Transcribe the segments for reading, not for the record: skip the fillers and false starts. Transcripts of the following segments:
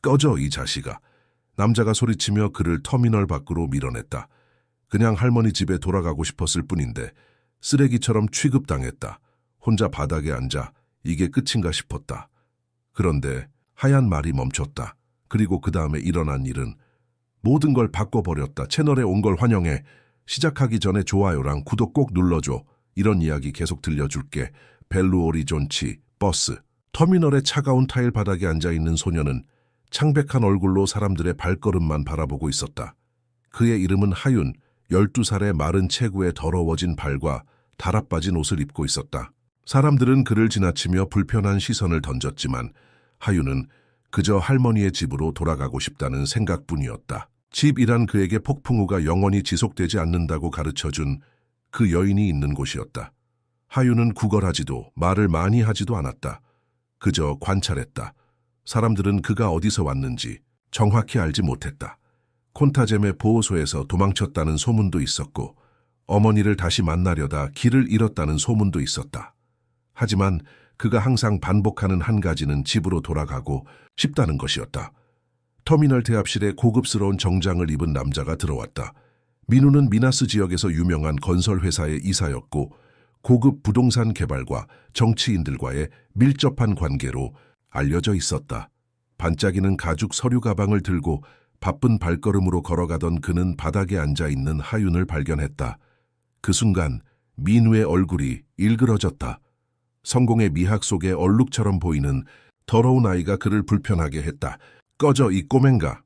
꺼져 이 자식아. 남자가 소리치며 그를 터미널 밖으로 밀어냈다. 그냥 할머니 집에 돌아가고 싶었을 뿐인데 쓰레기처럼 취급당했다. 혼자 바닥에 앉아 이게 끝인가 싶었다. 그런데 하얀 말이 멈췄다. 그리고 그 다음에 일어난 일은 모든 걸 바꿔버렸다. 채널에 온 걸 환영해. 시작하기 전에 좋아요랑 구독 꼭 눌러줘. 이런 이야기 계속 들려줄게. 벨루 오리존치 버스. 터미널의 차가운 타일 바닥에 앉아있는 소녀는 창백한 얼굴로 사람들의 발걸음만 바라보고 있었다. 그의 이름은 하윤. 12살의 마른 체구에 더러워진 발과 달아빠진 옷을 입고 있었다. 사람들은 그를 지나치며 불편한 시선을 던졌지만 하윤은 그저 할머니의 집으로 돌아가고 싶다는 생각뿐이었다. 집이란 그에게 폭풍우가 영원히 지속되지 않는다고 가르쳐준 그 여인이 있는 곳이었다. 하윤은 구걸하지도 말을 많이 하지도 않았다. 그저 관찰했다. 사람들은 그가 어디서 왔는지 정확히 알지 못했다. 콘타젬의 보호소에서 도망쳤다는 소문도 있었고 어머니를 다시 만나려다 길을 잃었다는 소문도 있었다. 하지만 그가 항상 반복하는 한 가지는 집으로 돌아가고 싶다는 것이었다. 터미널 대합실에 고급스러운 정장을 입은 남자가 들어왔다. 민우는 미나스 지역에서 유명한 건설회사의 이사였고 고급 부동산 개발과 정치인들과의 밀접한 관계로 알려져 있었다. 반짝이는 가죽 서류 가방을 들고 바쁜 발걸음으로 걸어가던 그는 바닥에 앉아있는 하윤을 발견했다. 그 순간 민우의 얼굴이 일그러졌다. 성공의 미학 속의 얼룩처럼 보이는 더러운 아이가 그를 불편하게 했다. 꺼져 이 꼬맹가.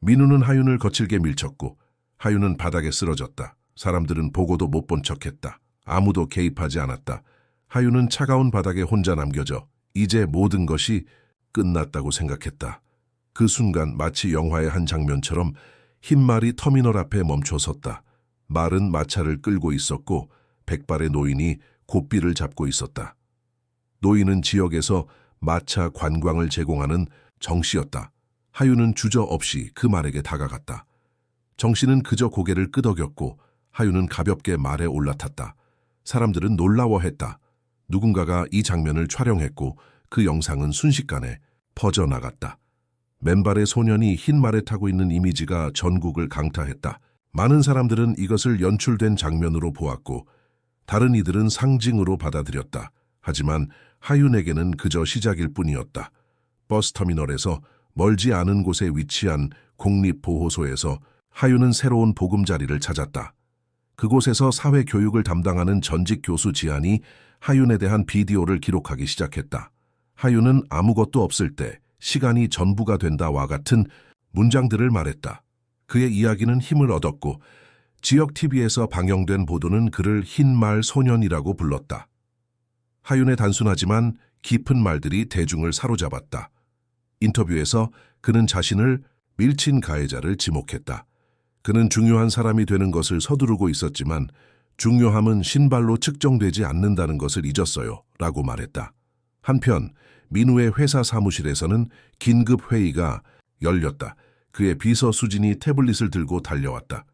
민우는 하윤을 거칠게 밀쳤고 하윤은 바닥에 쓰러졌다. 사람들은 보고도 못 본 척했다. 아무도 개입하지 않았다. 하윤은 차가운 바닥에 혼자 남겨져 이제 모든 것이 끝났다고 생각했다. 그 순간 마치 영화의 한 장면처럼 흰 말이 터미널 앞에 멈춰섰다. 말은 마차를 끌고 있었고 백발의 노인이 고삐를 잡고 있었다. 노인은 지역에서 마차 관광을 제공하는 정씨였다. 하윤은 주저없이 그 말에게 다가갔다. 정씨는 그저 고개를 끄덕였고 하윤은 가볍게 말에 올라탔다. 사람들은 놀라워했다. 누군가가 이 장면을 촬영했고 그 영상은 순식간에 퍼져나갔다. 맨발의 소년이 흰 말에 타고 있는 이미지가 전국을 강타했다. 많은 사람들은 이것을 연출된 장면으로 보았고 다른 이들은 상징으로 받아들였다. 하지만 하윤에게는 그저 시작일 뿐이었다. 버스터미널에서 멀지 않은 곳에 위치한 공립보호소에서 하윤은 새로운 보금자리를 찾았다. 그곳에서 사회교육을 담당하는 전직 교수 지안이 하윤에 대한 비디오를 기록하기 시작했다. 하윤은 아무것도 없을 때 시간이 전부가 된다와 같은 문장들을 말했다. 그의 이야기는 힘을 얻었고 지역 TV에서 방영된 보도는 그를 흰말 소년이라고 불렀다. 하윤의 단순하지만 깊은 말들이 대중을 사로잡았다. 인터뷰에서 그는 자신을 밀친 가해자를 지목했다. 그는 중요한 사람이 되는 것을 서두르고 있었지만 중요함은 신발로 측정되지 않는다는 것을 잊었어요 라고 말했다. 한편 민우의 회사 사무실에서는 긴급 회의가 열렸다. 그의 비서 수진이 태블릿을 들고 달려왔다.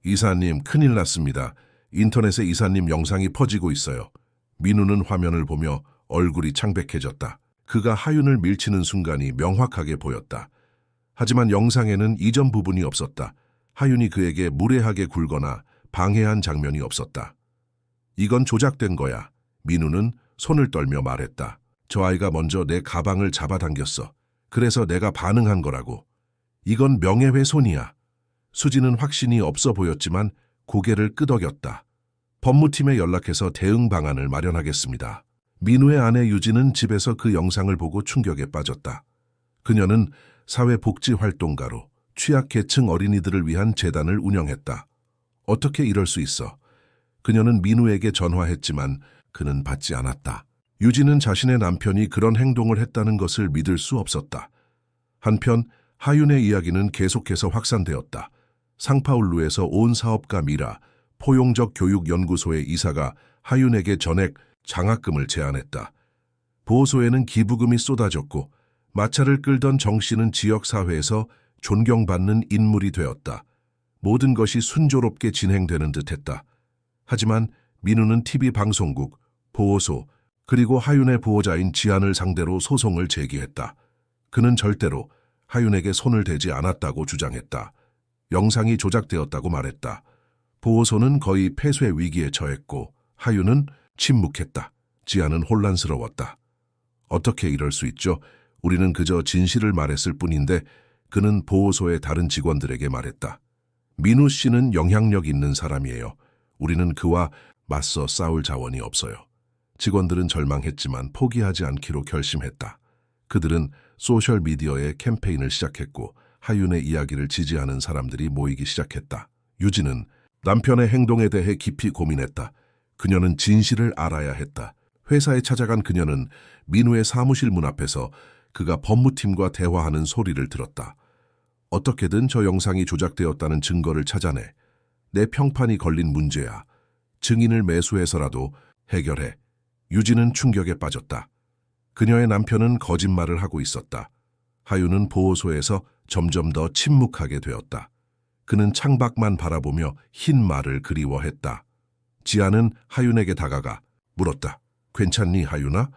이사님, 큰일 났습니다. 인터넷에 이사님 영상이 퍼지고 있어요. 민우는 화면을 보며 얼굴이 창백해졌다. 그가 하윤을 밀치는 순간이 명확하게 보였다. 하지만 영상에는 이전 부분이 없었다. 하윤이 그에게 무례하게 굴거나 방해한 장면이 없었다. 이건 조작된 거야. 민우는 손을 떨며 말했다. 저 아이가 먼저 내 가방을 잡아당겼어. 그래서 내가 반응한 거라고. 이건 명예훼손이야. 수지는 확신이 없어 보였지만 고개를 끄덕였다. 법무팀에 연락해서 대응 방안을 마련하겠습니다. 민우의 아내 유진은 집에서 그 영상을 보고 충격에 빠졌다. 그녀는 사회복지활동가로 취약계층 어린이들을 위한 재단을 운영했다. 어떻게 이럴 수 있어? 그녀는 민우에게 전화했지만 그는 받지 않았다. 유진은 자신의 남편이 그런 행동을 했다는 것을 믿을 수 없었다. 한편 하윤의 이야기는 계속해서 확산되었다. 상파울루에서 온 사업가 미라 포용적 교육연구소의 이사가 하윤에게 전액 장학금을 제안했다. 보호소에는 기부금이 쏟아졌고 마차를 끌던 정 씨는 지역사회에서 존경받는 인물이 되었다. 모든 것이 순조롭게 진행되는 듯했다. 하지만 민우는 TV 방송국, 보호소, 그리고 하윤의 보호자인 지안을 상대로 소송을 제기했다. 그는 절대로 하윤에게 손을 대지 않았다고 주장했다. 영상이 조작되었다고 말했다. 보호소는 거의 폐쇄 위기에 처했고 하윤은 침묵했다. 지아는 혼란스러웠다. 어떻게 이럴 수 있죠? 우리는 그저 진실을 말했을 뿐인데 그는 보호소의 다른 직원들에게 말했다. 민우 씨는 영향력 있는 사람이에요. 우리는 그와 맞서 싸울 자원이 없어요. 직원들은 절망했지만 포기하지 않기로 결심했다. 그들은 소셜미디어에 캠페인을 시작했고 하윤의 이야기를 지지하는 사람들이 모이기 시작했다. 유진은 남편의 행동에 대해 깊이 고민했다. 그녀는 진실을 알아야 했다. 회사에 찾아간 그녀는 민우의 사무실 문 앞에서 그가 법무팀과 대화하는 소리를 들었다. 어떻게든 저 영상이 조작되었다는 증거를 찾아내. 내 평판이 걸린 문제야. 증인을 매수해서라도 해결해. 유진은 충격에 빠졌다. 그녀의 남편은 거짓말을 하고 있었다. 하윤은 보호소에서 점점 더 침묵하게 되었다. 그는 창밖만 바라보며 흰 말을 그리워했다. 지아는 하윤에게 다가가 물었다. 괜찮니, 하윤아?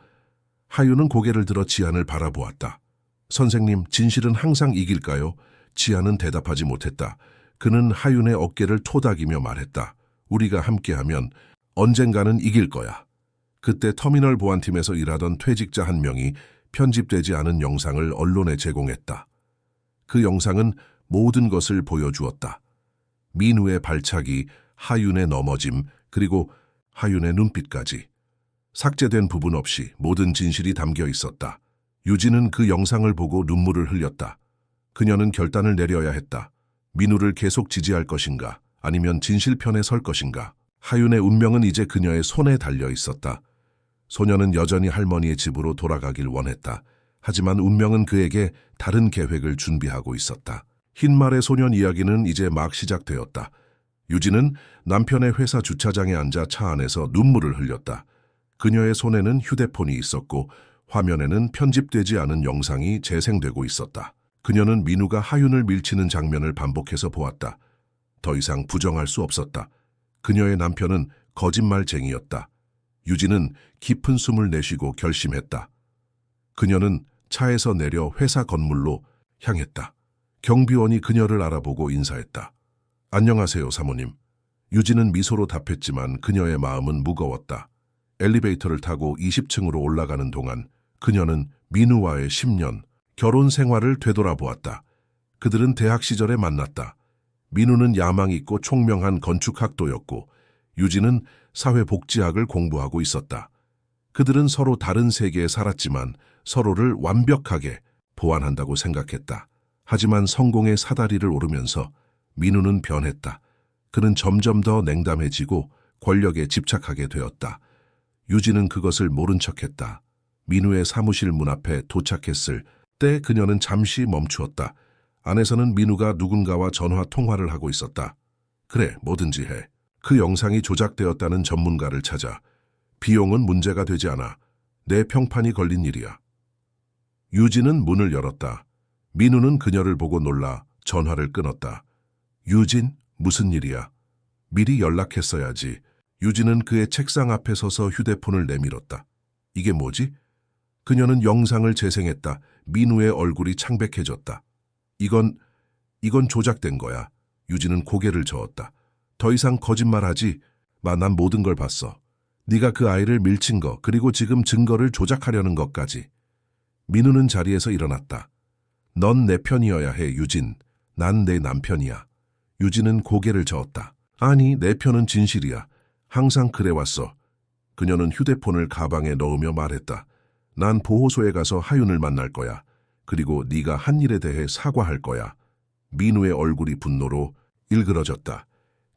하윤은 고개를 들어 지안을 바라보았다. 선생님, 진실은 항상 이길까요? 지안은 대답하지 못했다. 그는 하윤의 어깨를 토닥이며 말했다. 우리가 함께하면 언젠가는 이길 거야. 그때 터미널 보안팀에서 일하던 퇴직자 한 명이 편집되지 않은 영상을 언론에 제공했다. 그 영상은 모든 것을 보여주었다. 민우의 발차기, 하윤의 넘어짐, 그리고 하윤의 눈빛까지. 삭제된 부분 없이 모든 진실이 담겨 있었다. 유진은 그 영상을 보고 눈물을 흘렸다. 그녀는 결단을 내려야 했다. 민우를 계속 지지할 것인가, 아니면 진실편에 설 것인가. 하윤의 운명은 이제 그녀의 손에 달려 있었다. 소녀는 여전히 할머니의 집으로 돌아가길 원했다. 하지만 운명은 그에게 다른 계획을 준비하고 있었다. 흰말의 소년 이야기는 이제 막 시작되었다. 유진은 남편의 회사 주차장에 앉아 차 안에서 눈물을 흘렸다. 그녀의 손에는 휴대폰이 있었고 화면에는 편집되지 않은 영상이 재생되고 있었다. 그녀는 민우가 하윤을 밀치는 장면을 반복해서 보았다. 더 이상 부정할 수 없었다. 그녀의 남편은 거짓말쟁이였다. 유진은 깊은 숨을 내쉬고 결심했다. 그녀는 차에서 내려 회사 건물로 향했다. 경비원이 그녀를 알아보고 인사했다. 안녕하세요, 사모님. 유진은 미소로 답했지만 그녀의 마음은 무거웠다. 엘리베이터를 타고 20층으로 올라가는 동안 그녀는 민우와의 10년, 결혼 생활을 되돌아보았다. 그들은 대학 시절에 만났다. 민우는 야망 있고 총명한 건축학도였고 유진은 사회복지학을 공부하고 있었다. 그들은 서로 다른 세계에 살았지만 서로를 완벽하게 보완한다고 생각했다. 하지만 성공의 사다리를 오르면서 민우는 변했다. 그는 점점 더 냉담해지고 권력에 집착하게 되었다. 유진은 그것을 모른 척했다. 민우의 사무실 문 앞에 도착했을 때 그녀는 잠시 멈추었다. 안에서는 민우가 누군가와 전화 통화를 하고 있었다. 그래, 뭐든지 해. 그 영상이 조작되었다는 전문가를 찾아. 비용은 문제가 되지 않아. 내 평판이 걸린 일이야. 유진은 문을 열었다. 민우는 그녀를 보고 놀라 전화를 끊었다. 유진, 무슨 일이야? 미리 연락했어야지. 유진은 그의 책상 앞에 서서 휴대폰을 내밀었다. 이게 뭐지? 그녀는 영상을 재생했다. 민우의 얼굴이 창백해졌다. 이건 조작된 거야. 유진은 고개를 저었다. 더 이상 거짓말하지 마. 난 모든 걸 봤어. 네가 그 아이를 밀친 거, 그리고 지금 증거를 조작하려는 것까지. 민우는 자리에서 일어났다. 넌 내 편이어야 해, 유진. 난 내 남편이야. 유진은 고개를 저었다. 아니, 내 편은 진실이야. 항상 그래왔어. 그녀는 휴대폰을 가방에 넣으며 말했다. 난 보호소에 가서 하윤을 만날 거야. 그리고 네가 한 일에 대해 사과할 거야. 민우의 얼굴이 분노로 일그러졌다.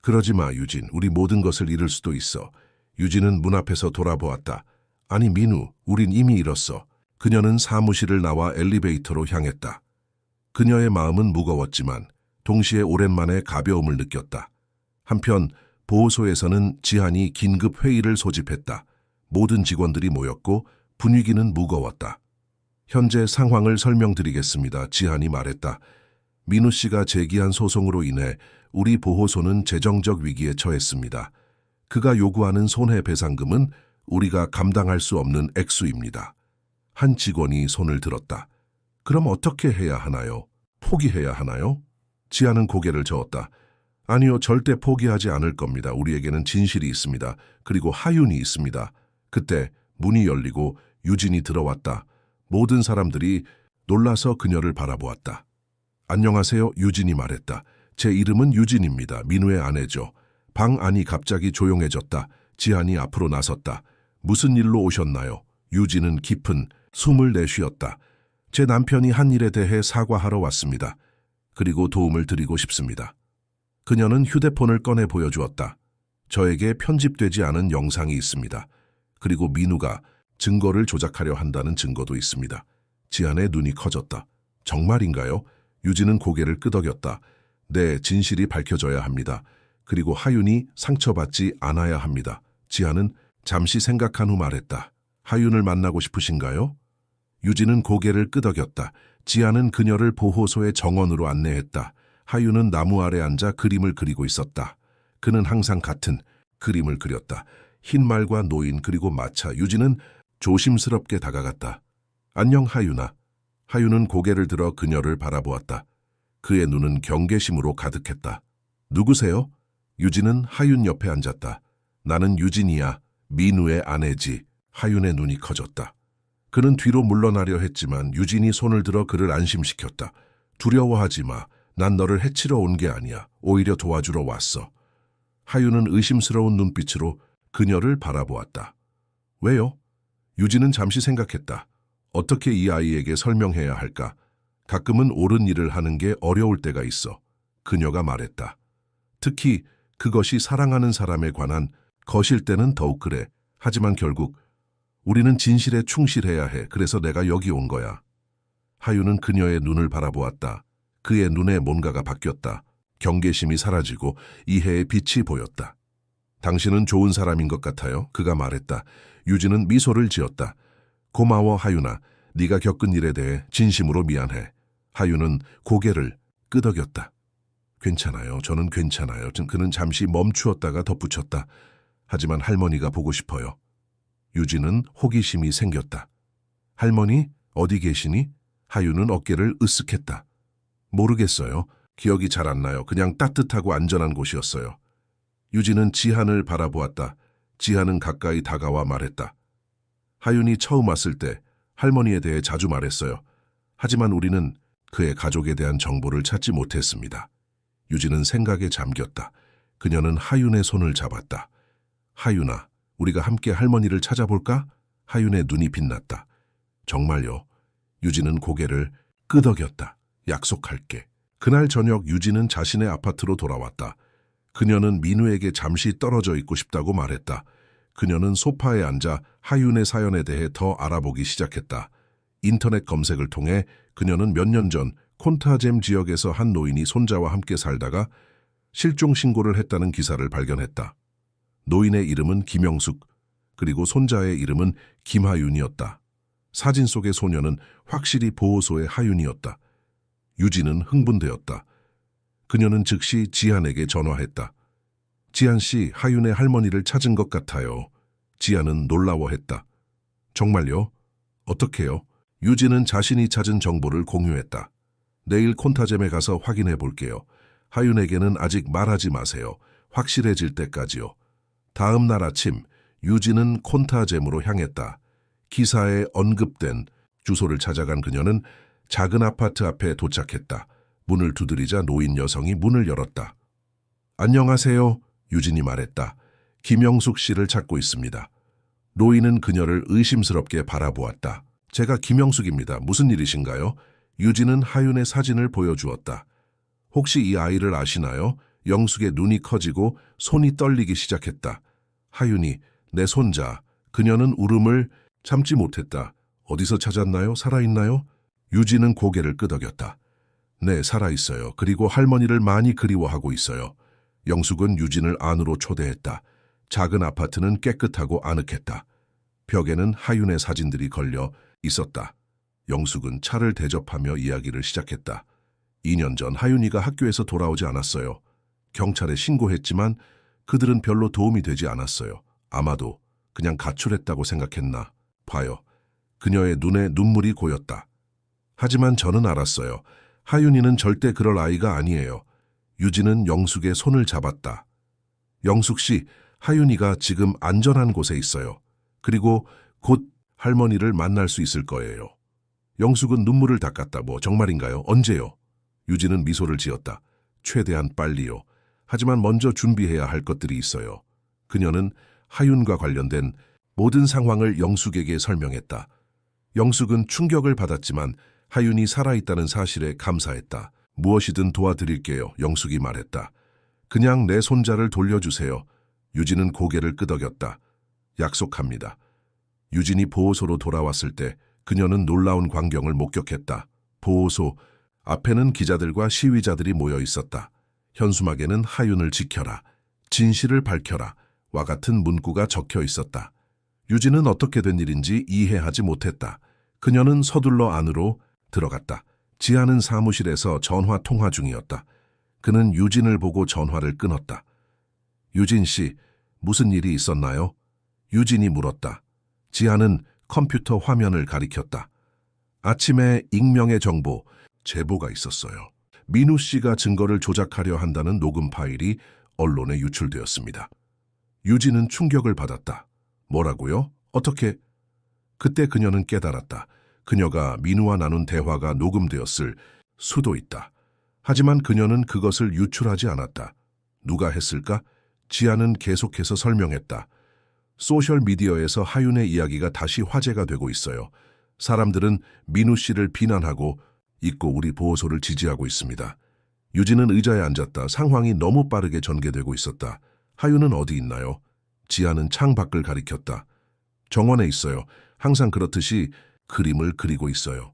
그러지 마, 유진. 우리 모든 것을 잃을 수도 있어. 유진은 문 앞에서 돌아보았다. 아니, 민우, 우린 이미 잃었어. 그녀는 사무실을 나와 엘리베이터로 향했다. 그녀의 마음은 무거웠지만 동시에 오랜만에 가벼움을 느꼈다. 한편 보호소에서는 지한이 긴급 회의를 소집했다. 모든 직원들이 모였고 분위기는 무거웠다. 현재 상황을 설명드리겠습니다. 지한이 말했다. 민우 씨가 제기한 소송으로 인해 우리 보호소는 재정적 위기에 처했습니다. 그가 요구하는 손해배상금은 우리가 감당할 수 없는 액수입니다. 한 직원이 손을 들었다. 그럼 어떻게 해야 하나요? 포기해야 하나요? 지아는 고개를 저었다. 아니요, 절대 포기하지 않을 겁니다. 우리에게는 진실이 있습니다. 그리고 하윤이 있습니다. 그때 문이 열리고 유진이 들어왔다. 모든 사람들이 놀라서 그녀를 바라보았다. 안녕하세요, 유진이 말했다. 제 이름은 유진입니다. 민우의 아내죠. 방 안이 갑자기 조용해졌다. 지한이 앞으로 나섰다. 무슨 일로 오셨나요? 유진은 깊은 숨을 내쉬었다. 제 남편이 한 일에 대해 사과하러 왔습니다. 그리고 도움을 드리고 싶습니다. 그녀는 휴대폰을 꺼내 보여주었다. 저에게 편집되지 않은 영상이 있습니다. 그리고 민우가 증거를 조작하려 한다는 증거도 있습니다. 지한의 눈이 커졌다. 정말인가요? 유진은 고개를 끄덕였다. 네, 진실이 밝혀져야 합니다. 그리고 하윤이 상처받지 않아야 합니다. 지한은 잠시 생각한 후 말했다. 하윤을 만나고 싶으신가요? 유진은 고개를 끄덕였다. 지한은 그녀를 보호소의 정원으로 안내했다. 하윤은 나무 아래 앉아 그림을 그리고 있었다. 그는 항상 같은 그림을 그렸다. 흰말과 노인 그리고 마차. 유진은 조심스럽게 다가갔다. 안녕 하윤아. 하윤은 고개를 들어 그녀를 바라보았다. 그의 눈은 경계심으로 가득했다. 누구세요? 유진은 하윤 옆에 앉았다. 나는 유진이야. 민우의 아내지. 하윤의 눈이 커졌다. 그는 뒤로 물러나려 했지만 유진이 손을 들어 그를 안심시켰다. 두려워하지 마. 난 너를 해치러 온 게 아니야. 오히려 도와주러 왔어. 하윤은 의심스러운 눈빛으로 그녀를 바라보았다. 왜요? 유진은 잠시 생각했다. 어떻게 이 아이에게 설명해야 할까? 가끔은 옳은 일을 하는 게 어려울 때가 있어. 그녀가 말했다. 특히 그것이 사랑하는 사람에 관한 것일 때는 더욱 그래. 하지만 결국 우리는 진실에 충실해야 해. 그래서 내가 여기 온 거야. 하윤은 그녀의 눈을 바라보았다. 그의 눈에 뭔가가 바뀌었다. 경계심이 사라지고 이해의 빛이 보였다. 당신은 좋은 사람인 것 같아요. 그가 말했다. 유진은 미소를 지었다. 고마워 하윤아. 네가 겪은 일에 대해 진심으로 미안해. 하윤은 고개를 끄덕였다. 괜찮아요. 저는 괜찮아요. 그는 잠시 멈추었다가 덧붙였다. 하지만 할머니가 보고 싶어요. 유진은 호기심이 생겼다. 할머니, 어디 계시니? 하윤은 어깨를 으쓱했다. 모르겠어요. 기억이 잘 안 나요. 그냥 따뜻하고 안전한 곳이었어요. 유진은 지한을 바라보았다. 지한은 가까이 다가와 말했다. 하윤이 처음 왔을 때 할머니에 대해 자주 말했어요. 하지만 우리는 그의 가족에 대한 정보를 찾지 못했습니다. 유진은 생각에 잠겼다. 그녀는 하윤의 손을 잡았다. 하윤아, 우리가 함께 할머니를 찾아볼까? 하윤의 눈이 빛났다. 정말요? 유진은 고개를 끄덕였다. 약속할게. 그날 저녁 유진은 자신의 아파트로 돌아왔다. 그녀는 민우에게 잠시 떨어져 있고 싶다고 말했다. 그녀는 소파에 앉아 하윤의 사연에 대해 더 알아보기 시작했다. 인터넷 검색을 통해 그녀는 몇 년 전 콘타잼 지역에서 한 노인이 손자와 함께 살다가 실종 신고를 했다는 기사를 발견했다. 노인의 이름은 김영숙, 그리고 손자의 이름은 김하윤이었다. 사진 속의 소녀는 확실히 보호소의 하윤이었다. 유진은 흥분되었다. 그녀는 즉시 지한에게 전화했다. 지한 씨, 하윤의 할머니를 찾은 것 같아요. 지한은 놀라워했다. 정말요? 어떻게요? 유진은 자신이 찾은 정보를 공유했다. 내일 콘타잼에 가서 확인해 볼게요. 하윤에게는 아직 말하지 마세요. 확실해질 때까지요. 다음 날 아침, 유진은 콘타잼으로 향했다. 기사에 언급된 주소를 찾아간 그녀는 작은 아파트 앞에 도착했다. 문을 두드리자 노인 여성이 문을 열었다. 안녕하세요, 유진이 말했다. 김영숙 씨를 찾고 있습니다. 노인은 그녀를 의심스럽게 바라보았다. 제가 김영숙입니다. 무슨 일이신가요? 유진은 하윤의 사진을 보여주었다. 혹시 이 아이를 아시나요? 영숙의 눈이 커지고 손이 떨리기 시작했다. 하윤이, 내 손자. 그녀는 울음을 참지 못했다. 어디서 찾았나요? 살아있나요? 유진은 고개를 끄덕였다. 네, 살아있어요. 그리고 할머니를 많이 그리워하고 있어요. 영숙은 유진을 안으로 초대했다. 작은 아파트는 깨끗하고 아늑했다. 벽에는 하윤의 사진들이 걸려 있었다. 영숙은 차를 대접하며 이야기를 시작했다. 2년 전 하윤이가 학교에서 돌아오지 않았어요. 경찰에 신고했지만 그들은 별로 도움이 되지 않았어요. 아마도 그냥 가출했다고 생각했나 봐요. 그녀의 눈에 눈물이 고였다. 하지만 저는 알았어요. 하윤이는 절대 그럴 아이가 아니에요. 유진은 영숙의 손을 잡았다. 영숙 씨, 하윤이가 지금 안전한 곳에 있어요. 그리고 곧 할머니를 만날 수 있을 거예요. 영숙은 눈물을 닦았다. 뭐 정말인가요? 언제요? 유진은 미소를 지었다. 최대한 빨리요. 하지만 먼저 준비해야 할 것들이 있어요. 그녀는 하윤과 관련된 모든 상황을 영숙에게 설명했다. 영숙은 충격을 받았지만 하윤이 살아있다는 사실에 감사했다. 무엇이든 도와드릴게요. 영숙이 말했다. 그냥 내 손자를 돌려주세요. 유진은 고개를 끄덕였다. 약속합니다. 유진이 보호소로 돌아왔을 때 그녀는 놀라운 광경을 목격했다. 보호소 앞에는 기자들과 시위자들이 모여 있었다. 현수막에는 하윤을 지켜라, 진실을 밝혀라 와 같은 문구가 적혀 있었다. 유진은 어떻게 된 일인지 이해하지 못했다. 그녀는 서둘러 안으로 들어갔다. 지하는 사무실에서 전화 통화 중이었다. 그는 유진을 보고 전화를 끊었다. 유진 씨, 무슨 일이 있었나요? 유진이 물었다. 지하는 컴퓨터 화면을 가리켰다. 아침에 익명의 정보, 제보가 있었어요. 민우 씨가 증거를 조작하려 한다는 녹음 파일이 언론에 유출되었습니다. 유진은 충격을 받았다. 뭐라고요? 어떻게? 그때 그녀는 깨달았다. 그녀가 민우와 나눈 대화가 녹음되었을 수도 있다. 하지만 그녀는 그것을 유출하지 않았다. 누가 했을까? 지아는 계속해서 설명했다. 소셜미디어에서 하윤의 이야기가 다시 화제가 되고 있어요. 사람들은 민우 씨를 비난하고 있고 우리 보호소를 지지하고 있습니다. 유진은 의자에 앉았다. 상황이 너무 빠르게 전개되고 있었다. 하윤은 어디 있나요? 지아는 창 밖을 가리켰다. 정원에 있어요. 항상 그렇듯이 그림을 그리고 있어요.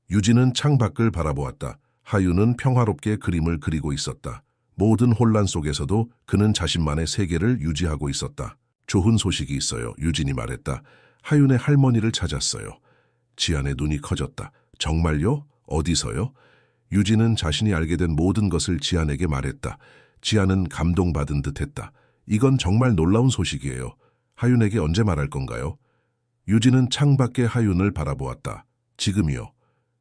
유진은 창 밖을 바라보았다. 하윤은 평화롭게 그림을 그리고 있었다. 모든 혼란 속에서도 그는 자신만의 세계를 유지하고 있었다. 좋은 소식이 있어요. 유진이 말했다. 하윤의 할머니를 찾았어요. 지안의 눈이 커졌다. 정말요? 어디서요? 유진은 자신이 알게 된 모든 것을 지안에게 말했다. 지안은 감동받은 듯했다. 이건 정말 놀라운 소식이에요. 하윤에게 언제 말할 건가요? 유진은 창밖의 하윤을 바라보았다. 지금이요.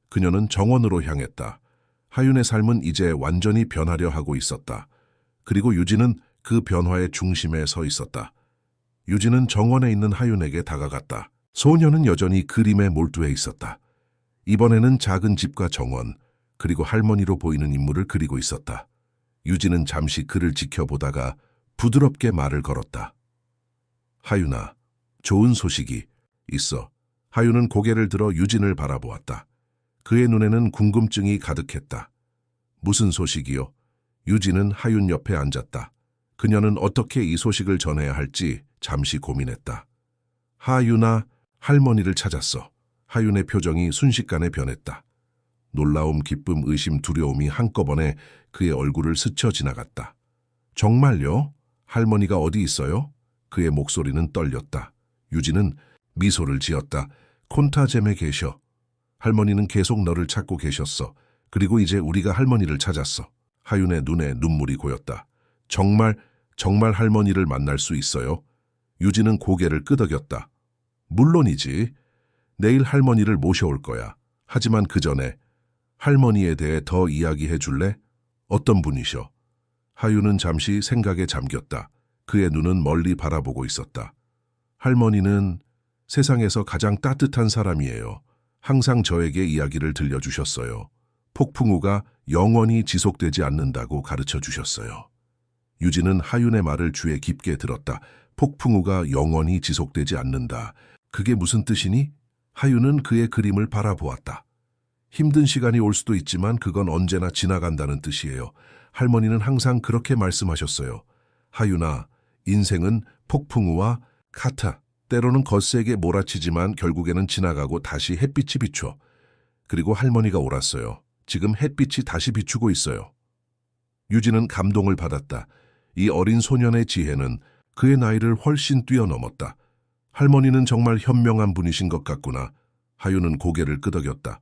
그녀는 정원으로 향했다. 하윤의 삶은 이제 완전히 변하려 하고 있었다. 그리고 유진은 그 변화의 중심에 서 있었다. 유진은 정원에 있는 하윤에게 다가갔다. 소녀는 여전히 그림에 몰두해 있었다. 이번에는 작은 집과 정원, 그리고 할머니로 보이는 인물을 그리고 있었다. 유진은 잠시 그를 지켜보다가 부드럽게 말을 걸었다. 하윤아, 좋은 소식이 있어. 하윤은 고개를 들어 유진을 바라보았다. 그의 눈에는 궁금증이 가득했다. 무슨 소식이요? 유진은 하윤 옆에 앉았다. 그녀는 어떻게 이 소식을 전해야 할지 잠시 고민했다. 하윤아, 할머니를 찾았어. 하윤의 표정이 순식간에 변했다. 놀라움, 기쁨, 의심, 두려움이 한꺼번에 그의 얼굴을 스쳐 지나갔다. 정말요? 할머니가 어디 있어요? 그의 목소리는 떨렸다. 유진은 미소를 지었다. 콘타잼에 계셔. 할머니는 계속 너를 찾고 계셨어. 그리고 이제 우리가 할머니를 찾았어. 하윤의 눈에 눈물이 고였다. 정말 할머니를 만날 수 있어요? 유진은 고개를 끄덕였다. 물론이지. 내일 할머니를 모셔올 거야. 하지만 그 전에 할머니에 대해 더 이야기해 줄래? 어떤 분이셔? 하윤은 잠시 생각에 잠겼다. 그의 눈은 멀리 바라보고 있었다. 할머니는 세상에서 가장 따뜻한 사람이에요. 항상 저에게 이야기를 들려주셨어요. 폭풍우가 영원히 지속되지 않는다고 가르쳐 주셨어요. 유진은 하윤의 말을 귀에 깊게 들었다. 폭풍우가 영원히 지속되지 않는다. 그게 무슨 뜻이니? 하윤은 그의 그림을 바라보았다. 힘든 시간이 올 수도 있지만 그건 언제나 지나간다는 뜻이에요. 할머니는 항상 그렇게 말씀하셨어요. 하윤아, 인생은 폭풍우와 같아. 때로는 거세게 몰아치지만 결국에는 지나가고 다시 햇빛이 비춰. 그리고 할머니가 옳았어요. 지금 햇빛이 다시 비추고 있어요. 유진은 감동을 받았다. 이 어린 소년의 지혜는 그의 나이를 훨씬 뛰어넘었다. 할머니는 정말 현명한 분이신 것 같구나. 하윤은 고개를 끄덕였다.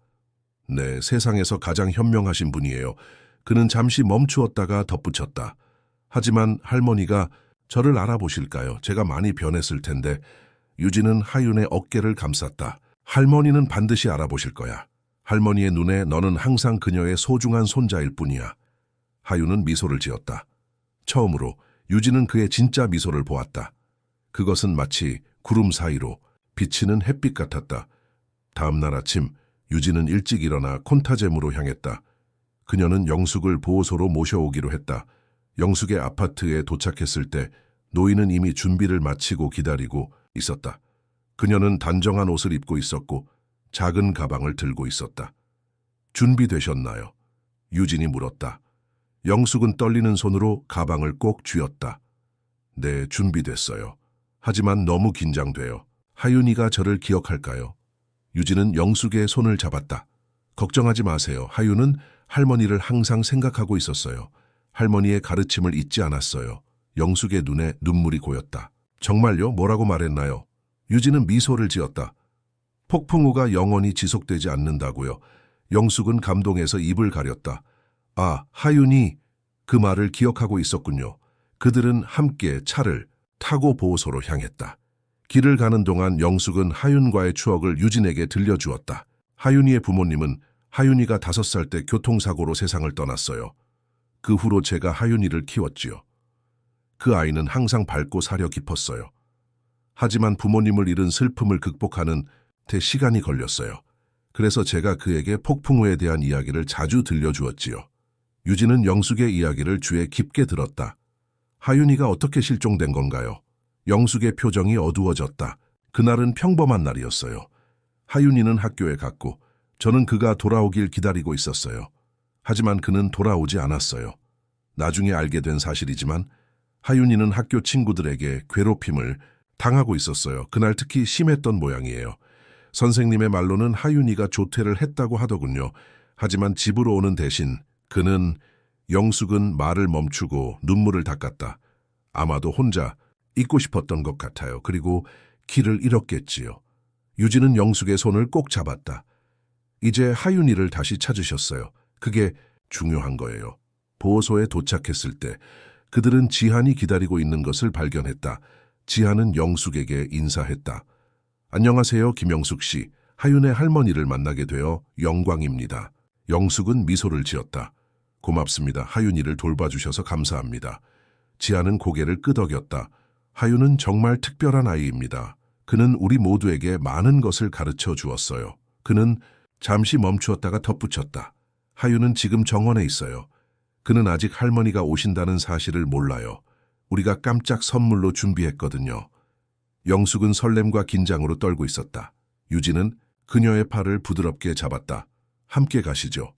네, 세상에서 가장 현명하신 분이에요. 그는 잠시 멈추었다가 덧붙였다. 하지만 할머니가 저를 알아보실까요? 제가 많이 변했을 텐데. 유진은 하윤의 어깨를 감쌌다. 할머니는 반드시 알아보실 거야. 할머니의 눈에 너는 항상 그녀의 소중한 손자일 뿐이야. 하윤은 미소를 지었다. 처음으로 유진은 그의 진짜 미소를 보았다. 그것은 마치 구름 사이로 비치는 햇빛 같았다. 다음 날 아침 유진은 일찍 일어나 콘타제무로 향했다. 그녀는 영숙을 보호소로 모셔오기로 했다. 영숙의 아파트에 도착했을 때 노인은 이미 준비를 마치고 기다리고 있었다. 그녀는 단정한 옷을 입고 있었고 작은 가방을 들고 있었다. 준비되셨나요? 유진이 물었다. 영숙은 떨리는 손으로 가방을 꼭 쥐었다. 네, 준비됐어요. 하지만 너무 긴장돼요. 하윤이가 저를 기억할까요? 유진은 영숙의 손을 잡았다. 걱정하지 마세요. 하윤은 할머니를 항상 생각하고 있었어요. 할머니의 가르침을 잊지 않았어요. 영숙의 눈에 눈물이 고였다. 정말요? 뭐라고 말했나요? 유진은 미소를 지었다. 폭풍우가 영원히 지속되지 않는다고요. 영숙은 감동해서 입을 가렸다. 아, 하윤이 그 말을 기억하고 있었군요. 그들은 함께 차를 타고 보호소로 향했다. 길을 가는 동안 영숙은 하윤과의 추억을 유진에게 들려주었다. 하윤이의 부모님은 하윤이가 5살 때 교통사고로 세상을 떠났어요. 그 후로 제가 하윤이를 키웠지요. 그 아이는 항상 밝고 사려 깊었어요. 하지만 부모님을 잃은 슬픔을 극복하는 데 시간이 걸렸어요. 그래서 제가 그에게 폭풍우에 대한 이야기를 자주 들려주었지요. 유진은 영숙의 이야기를 귀에 깊게 들었다. 하윤이가 어떻게 실종된 건가요? 영숙의 표정이 어두워졌다. 그날은 평범한 날이었어요. 하윤이는 학교에 갔고 저는 그가 돌아오길 기다리고 있었어요. 하지만 그는 돌아오지 않았어요. 나중에 알게 된 사실이지만 하윤이는 학교 친구들에게 괴롭힘을 당하고 있었어요. 그날 특히 심했던 모양이에요. 선생님의 말로는 하윤이가 조퇴를 했다고 하더군요. 하지만 집으로 오는 대신 영숙은 말을 멈추고 눈물을 닦았다. 아마도 혼자 있고 싶었던 것 같아요. 그리고 길을 잃었겠지요. 유진은 영숙의 손을 꼭 잡았다. 이제 하윤이를 다시 찾으셨어요. 그게 중요한 거예요. 보호소에 도착했을 때 그들은 지한이 기다리고 있는 것을 발견했다. 지한은 영숙에게 인사했다. 안녕하세요, 김영숙 씨. 하윤의 할머니를 만나게 되어 영광입니다. 영숙은 미소를 지었다. 고맙습니다. 하윤이를 돌봐주셔서 감사합니다. 지한은 고개를 끄덕였다. 하윤은 정말 특별한 아이입니다. 그는 우리 모두에게 많은 것을 가르쳐 주었어요. 그는 잠시 멈추었다가 덧붙였다. 하윤은 지금 정원에 있어요. 그는 아직 할머니가 오신다는 사실을 몰라요. 우리가 깜짝 선물로 준비했거든요. 영숙은 설렘과 긴장으로 떨고 있었다. 유진은 그녀의 팔을 부드럽게 잡았다. 함께 가시죠.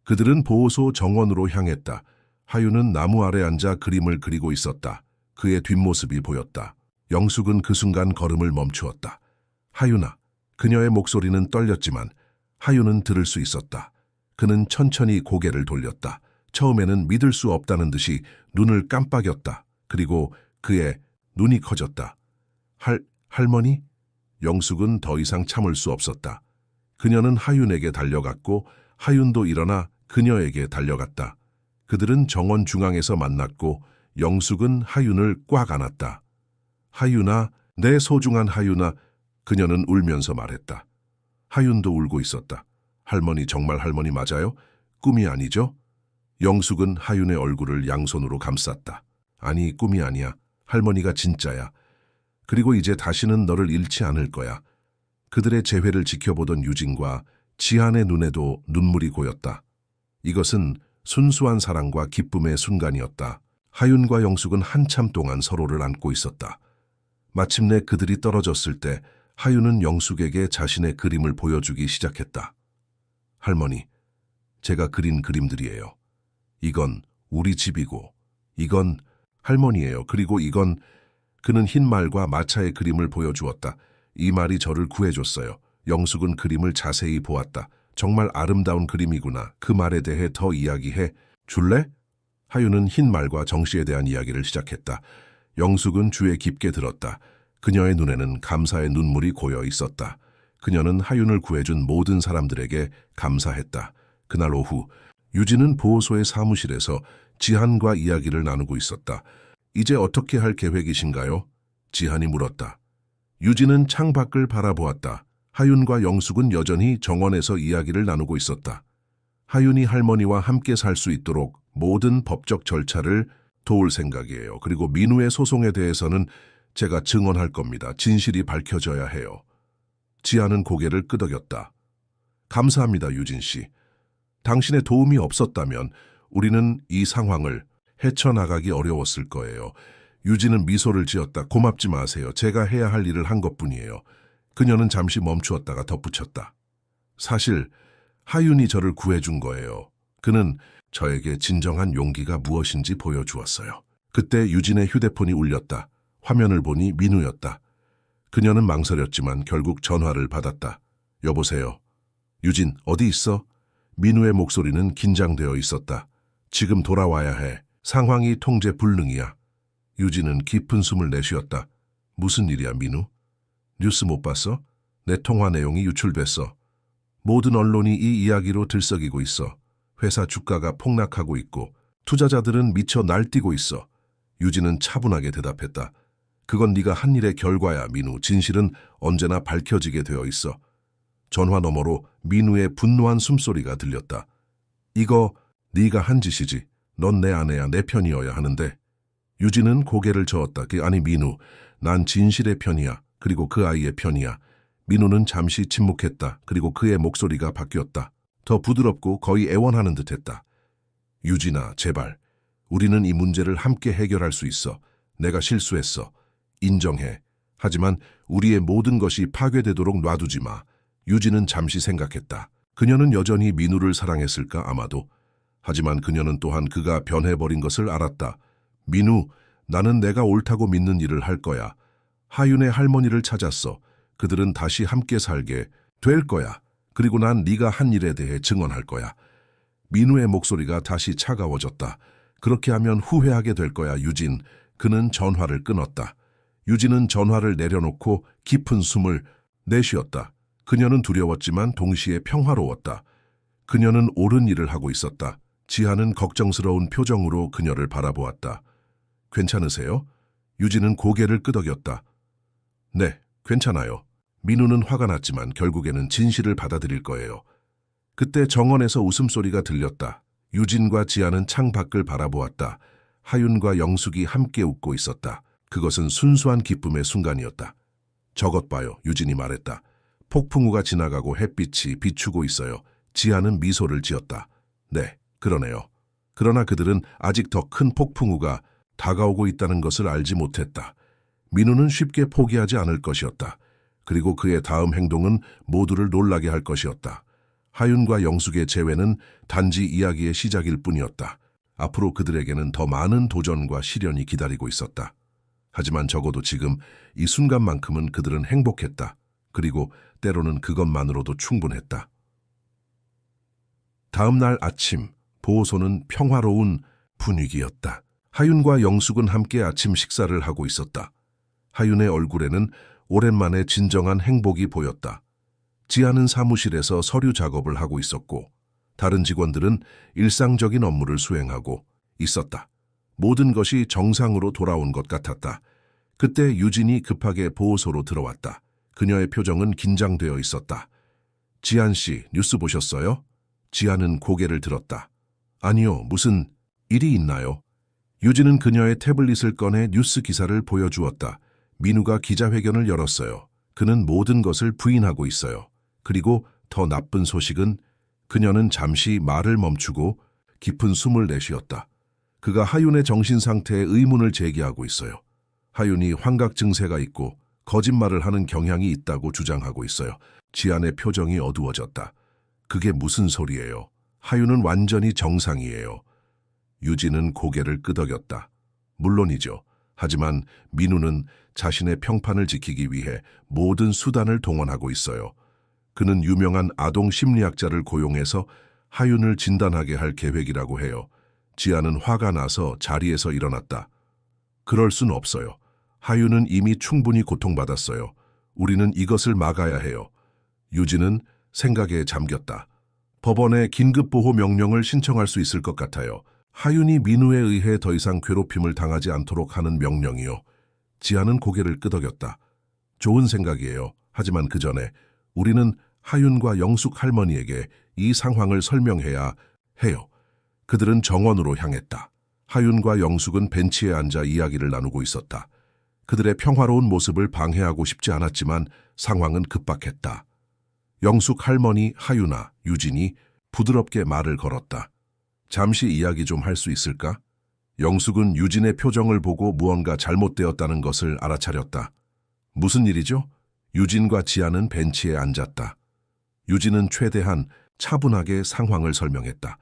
그들은 보호소 정원으로 향했다. 하윤은 나무 아래 앉아 그림을 그리고 있었다. 그의 뒷모습이 보였다. 영숙은 그 순간 걸음을 멈추었다. 하윤아. 그녀의 목소리는 떨렸지만 하윤은 들을 수 있었다. 그는 천천히 고개를 돌렸다. 처음에는 믿을 수 없다는 듯이 눈을 깜빡였다. 그리고 그의 눈이 커졌다. 할머니? 영숙은 더 이상 참을 수 없었다. 그녀는 하윤에게 달려갔고 하윤도 일어나 그녀에게 달려갔다. 그들은 정원 중앙에서 만났고 영숙은 하윤을 꽉 안았다. 하윤아, 내 소중한 하윤아, 그녀는 울면서 말했다. 하윤도 울고 있었다. 할머니 정말 할머니 맞아요? 꿈이 아니죠? 영숙은 하윤의 얼굴을 양손으로 감쌌다. 아니, 꿈이 아니야. 할머니가 진짜야. 그리고 이제 다시는 너를 잃지 않을 거야. 그들의 재회를 지켜보던 유진과 지한의 눈에도 눈물이 고였다. 이것은 순수한 사랑과 기쁨의 순간이었다. 하윤과 영숙은 한참 동안 서로를 안고 있었다. 마침내 그들이 떨어졌을 때 하윤은 영숙에게 자신의 그림을 보여주기 시작했다. 할머니, 제가 그린 그림들이에요. 이건 우리 집이고, 이건 할머니예요. 그리고 이건 그는 흰 말과 마차의 그림을 보여주었다. 이 말이 저를 구해줬어요. 영숙은 그림을 자세히 보았다. 정말 아름다운 그림이구나. 그 말에 대해 더 이야기해 줄래? 하윤은 흰 말과 정씨에 대한 이야기를 시작했다. 영숙은 주에 깊게 들었다. 그녀의 눈에는 감사의 눈물이 고여 있었다. 그녀는 하윤을 구해준 모든 사람들에게 감사했다. 그날 오후 유진은 보호소의 사무실에서 지한과 이야기를 나누고 있었다. 이제 어떻게 할 계획이신가요? 지한이 물었다. 유진은 창밖을 바라보았다. 하윤과 영숙은 여전히 정원에서 이야기를 나누고 있었다. 하윤이 할머니와 함께 살 수 있도록 모든 법적 절차를 도울 생각이에요. 그리고 민우의 소송에 대해서는 제가 증언할 겁니다. 진실이 밝혀져야 해요. 지아는 고개를 끄덕였다. 감사합니다, 유진 씨. 당신의 도움이 없었다면 우리는 이 상황을 헤쳐나가기 어려웠을 거예요. 유진은 미소를 지었다. 고맙지 마세요. 제가 해야 할 일을 한 것뿐이에요. 그녀는 잠시 멈추었다가 덧붙였다. 사실 하윤이 저를 구해준 거예요. 그는 저에게 진정한 용기가 무엇인지 보여주었어요. 그때 유진의 휴대폰이 울렸다. 화면을 보니 민우였다. 그녀는 망설였지만 결국 전화를 받았다. 여보세요. 유진, 어디 있어? 민우의 목소리는 긴장되어 있었다. 지금 돌아와야 해. 상황이 통제 불능이야. 유진은 깊은 숨을 내쉬었다. 무슨 일이야, 민우? 뉴스 못 봤어? 내 통화 내용이 유출됐어. 모든 언론이 이 이야기로 들썩이고 있어. 회사 주가가 폭락하고 있고 투자자들은 미쳐 날뛰고 있어. 유진은 차분하게 대답했다. 그건 네가 한 일의 결과야, 민우. 진실은 언제나 밝혀지게 되어 있어. 전화 너머로 민우의 분노한 숨소리가 들렸다. 이거 네가 한 짓이지. 넌 내 아내야, 내 편이어야 하는데. 유진은 고개를 저었다. 아니 민우, 난 진실의 편이야. 그리고 그 아이의 편이야. 민우는 잠시 침묵했다. 그리고 그의 목소리가 바뀌었다. 더 부드럽고 거의 애원하는 듯했다. 유진아, 제발. 우리는 이 문제를 함께 해결할 수 있어. 내가 실수했어. 인정해. 하지만 우리의 모든 것이 파괴되도록 놔두지 마. 유진은 잠시 생각했다. 그녀는 여전히 민우를 사랑했을까? 아마도. 하지만 그녀는 또한 그가 변해버린 것을 알았다. 민우, 나는 내가 옳다고 믿는 일을 할 거야. 하윤의 할머니를 찾았어. 그들은 다시 함께 살게 될 거야. 그리고 난 네가 한 일에 대해 증언할 거야. 민우의 목소리가 다시 차가워졌다. 그렇게 하면 후회하게 될 거야, 유진. 그는 전화를 끊었다. 유진은 전화를 내려놓고 깊은 숨을 내쉬었다. 그녀는 두려웠지만 동시에 평화로웠다. 그녀는 옳은 일을 하고 있었다. 지아는 걱정스러운 표정으로 그녀를 바라보았다. 괜찮으세요? 유진은 고개를 끄덕였다. 네, 괜찮아요. 민우는 화가 났지만 결국에는 진실을 받아들일 거예요. 그때 정원에서 웃음소리가 들렸다. 유진과 지아는 창 밖을 바라보았다. 하윤과 영숙이 함께 웃고 있었다. 그것은 순수한 기쁨의 순간이었다. 저것 봐요, 유진이 말했다. 폭풍우가 지나가고 햇빛이 비추고 있어요. 지아는 미소를 지었다. 네, 그러네요. 그러나 그들은 아직 더 큰 폭풍우가 다가오고 있다는 것을 알지 못했다. 민우는 쉽게 포기하지 않을 것이었다. 그리고 그의 다음 행동은 모두를 놀라게 할 것이었다. 하윤과 영숙의 재회는 단지 이야기의 시작일 뿐이었다. 앞으로 그들에게는 더 많은 도전과 시련이 기다리고 있었다. 하지만 적어도 지금 이 순간만큼은 그들은 행복했다. 그리고 때로는 그것만으로도 충분했다. 다음 날 아침, 보호소는 평화로운 분위기였다. 하윤과 영숙은 함께 아침 식사를 하고 있었다. 하윤의 얼굴에는 오랜만에 진정한 행복이 보였다. 지아는 사무실에서 서류 작업을 하고 있었고 다른 직원들은 일상적인 업무를 수행하고 있었다. 모든 것이 정상으로 돌아온 것 같았다. 그때 유진이 급하게 보호소로 들어왔다. 그녀의 표정은 긴장되어 있었다. 지안 씨, 뉴스 보셨어요? 지아는 고개를 들었다. 아니요, 무슨 일이 있나요? 유진은 그녀의 태블릿을 꺼내 뉴스 기사를 보여주었다. 민우가 기자회견을 열었어요. 그는 모든 것을 부인하고 있어요. 그리고 더 나쁜 소식은 그녀는 잠시 말을 멈추고 깊은 숨을 내쉬었다. 그가 하윤의 정신 상태에 의문을 제기하고 있어요. 하윤이 환각 증세가 있고 거짓말을 하는 경향이 있다고 주장하고 있어요. 지안의 표정이 어두워졌다. 그게 무슨 소리예요? 하윤은 완전히 정상이에요. 유진은 고개를 끄덕였다. 물론이죠. 하지만 민우는 자신의 평판을 지키기 위해 모든 수단을 동원하고 있어요. 그는 유명한 아동 심리학자를 고용해서 하윤을 진단하게 할 계획이라고 해요. 지아는 화가 나서 자리에서 일어났다. 그럴 순 없어요. 하윤은 이미 충분히 고통받았어요. 우리는 이것을 막아야 해요. 유진은 생각에 잠겼다. 법원에 긴급보호 명령을 신청할 수 있을 것 같아요. 하윤이 민우에 의해 더 이상 괴롭힘을 당하지 않도록 하는 명령이요. 지아는 고개를 끄덕였다. 좋은 생각이에요. 하지만 그 전에 우리는 하윤과 영숙 할머니에게 이 상황을 설명해야 해요. 그들은 정원으로 향했다. 하윤과 영숙은 벤치에 앉아 이야기를 나누고 있었다. 그들의 평화로운 모습을 방해하고 싶지 않았지만 상황은 급박했다. 영숙 할머니, 하윤아, 유진이 부드럽게 말을 걸었다. 잠시 이야기 좀 할 수 있을까? 영숙은 유진의 표정을 보고 무언가 잘못되었다는 것을 알아차렸다. 무슨 일이죠? 유진과 지아는 벤치에 앉았다. 유진은 최대한 차분하게 상황을 설명했다.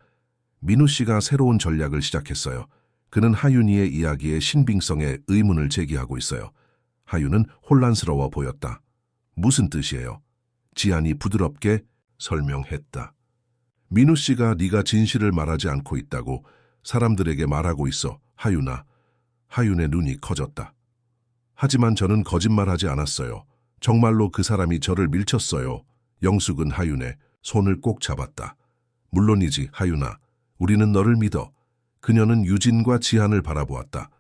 민우 씨가 새로운 전략을 시작했어요. 그는 하윤이의 이야기의 신빙성에 의문을 제기하고 있어요. 하윤은 혼란스러워 보였다. 무슨 뜻이에요? 지안이 부드럽게 설명했다. 민우 씨가 네가 진실을 말하지 않고 있다고 사람들에게 말하고 있어, 하윤아. 하윤의 눈이 커졌다. 하지만 저는 거짓말하지 않았어요. 정말로 그 사람이 저를 밀쳤어요. 영숙은 하윤의 손을 꼭 잡았다. 물론이지, 하윤아. 우리는 너를 믿어. 그녀는 유진과 지한을 바라보았다.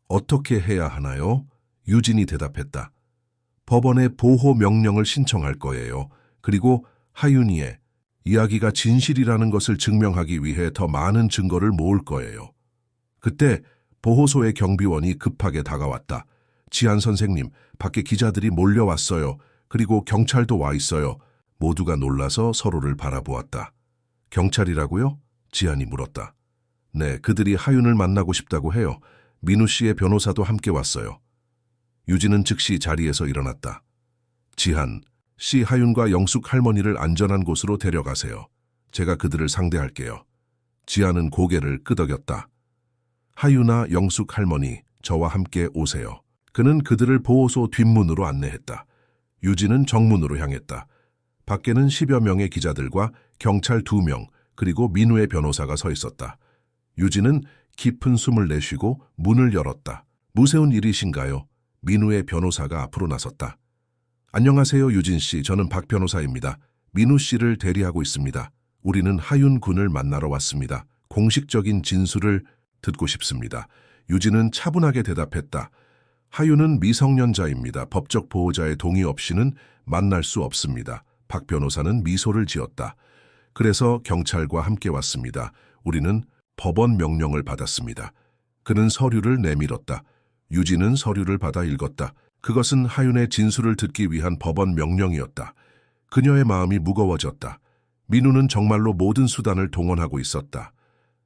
어떻게 해야 하나요? 유진이 대답했다. 법원에 보호 명령을 신청할 거예요. 그리고 하윤이의 이야기가 진실이라는 것을 증명하기 위해 더 많은 증거를 모을 거예요. 그때 보호소의 경비원이 급하게 다가왔다. 지한 선생님, 밖에 기자들이 몰려왔어요. 그리고 경찰도 와 있어요. 모두가 놀라서 서로를 바라보았다. 경찰이라고요? 지한이 물었다. 네, 그들이 하윤을 만나고 싶다고 해요. 민우 씨의 변호사도 함께 왔어요. 유진은 즉시 자리에서 일어났다. 지한, 씨 하윤과 영숙 할머니를 안전한 곳으로 데려가세요. 제가 그들을 상대할게요. 지한은 고개를 끄덕였다. 하윤아, 영숙 할머니, 저와 함께 오세요. 그는 그들을 보호소 뒷문으로 안내했다. 유진은 정문으로 향했다. 밖에는 10여 명의 기자들과 경찰 2명, 그리고 민우의 변호사가 서 있었다. 유진은 깊은 숨을 내쉬고 문을 열었다. 무서운 일이신가요? 민우의 변호사가 앞으로 나섰다. 안녕하세요, 유진 씨. 저는 박 변호사입니다. 민우 씨를 대리하고 있습니다. 우리는 하윤 군을 만나러 왔습니다. 공식적인 진술을 듣고 싶습니다. 유진은 차분하게 대답했다. 하윤은 미성년자입니다. 법적 보호자의 동의 없이는 만날 수 없습니다. 박 변호사는 미소를 지었다. 그래서 경찰과 함께 왔습니다. 우리는 법원 명령을 받았습니다. 그는 서류를 내밀었다. 유진은 서류를 받아 읽었다. 그것은 하윤의 진술을 듣기 위한 법원 명령이었다. 그녀의 마음이 무거워졌다. 민우는 정말로 모든 수단을 동원하고 있었다.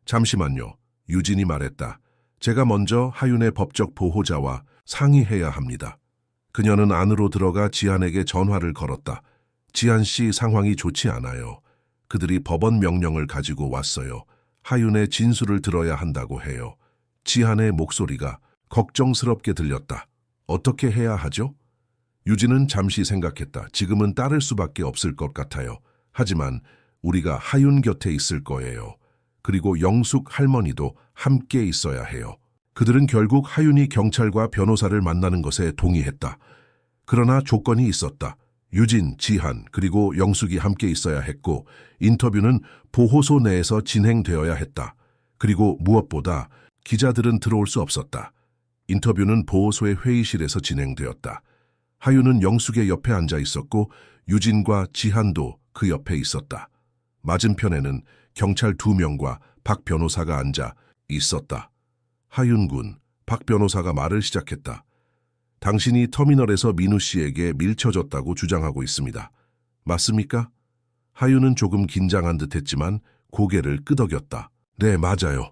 잠시만요. 유진이 말했다. 제가 먼저 하윤의 법적 보호자와 상의해야 합니다. 그녀는 안으로 들어가 지한에게 전화를 걸었다. 지한 씨 상황이 좋지 않아요. 그들이 법원 명령을 가지고 왔어요. 하윤의 진술을 들어야 한다고 해요. 지한의 목소리가 걱정스럽게 들렸다. 어떻게 해야 하죠? 유진은 잠시 생각했다. 지금은 따를 수밖에 없을 것 같아요. 하지만 우리가 하윤 곁에 있을 거예요. 그리고 영숙 할머니도 함께 있어야 해요. 그들은 결국 하윤이 경찰과 변호사를 만나는 것에 동의했다. 그러나 조건이 있었다. 유진, 지한, 그리고 영숙이 함께 있어야 했고 인터뷰는 보호소 내에서 진행되어야 했다. 그리고 무엇보다 기자들은 들어올 수 없었다. 인터뷰는 보호소의 회의실에서 진행되었다. 하윤은 영숙의 옆에 앉아 있었고 유진과 지한도 그 옆에 있었다. 맞은편에는 경찰 2명과 박 변호사가 앉아 있었다. 하윤 군, 박 변호사가 말을 시작했다. 당신이 터미널에서 민우 씨에게 밀쳐줬다고 주장하고 있습니다. 맞습니까? 하윤은 조금 긴장한 듯했지만 고개를 끄덕였다. 네, 맞아요.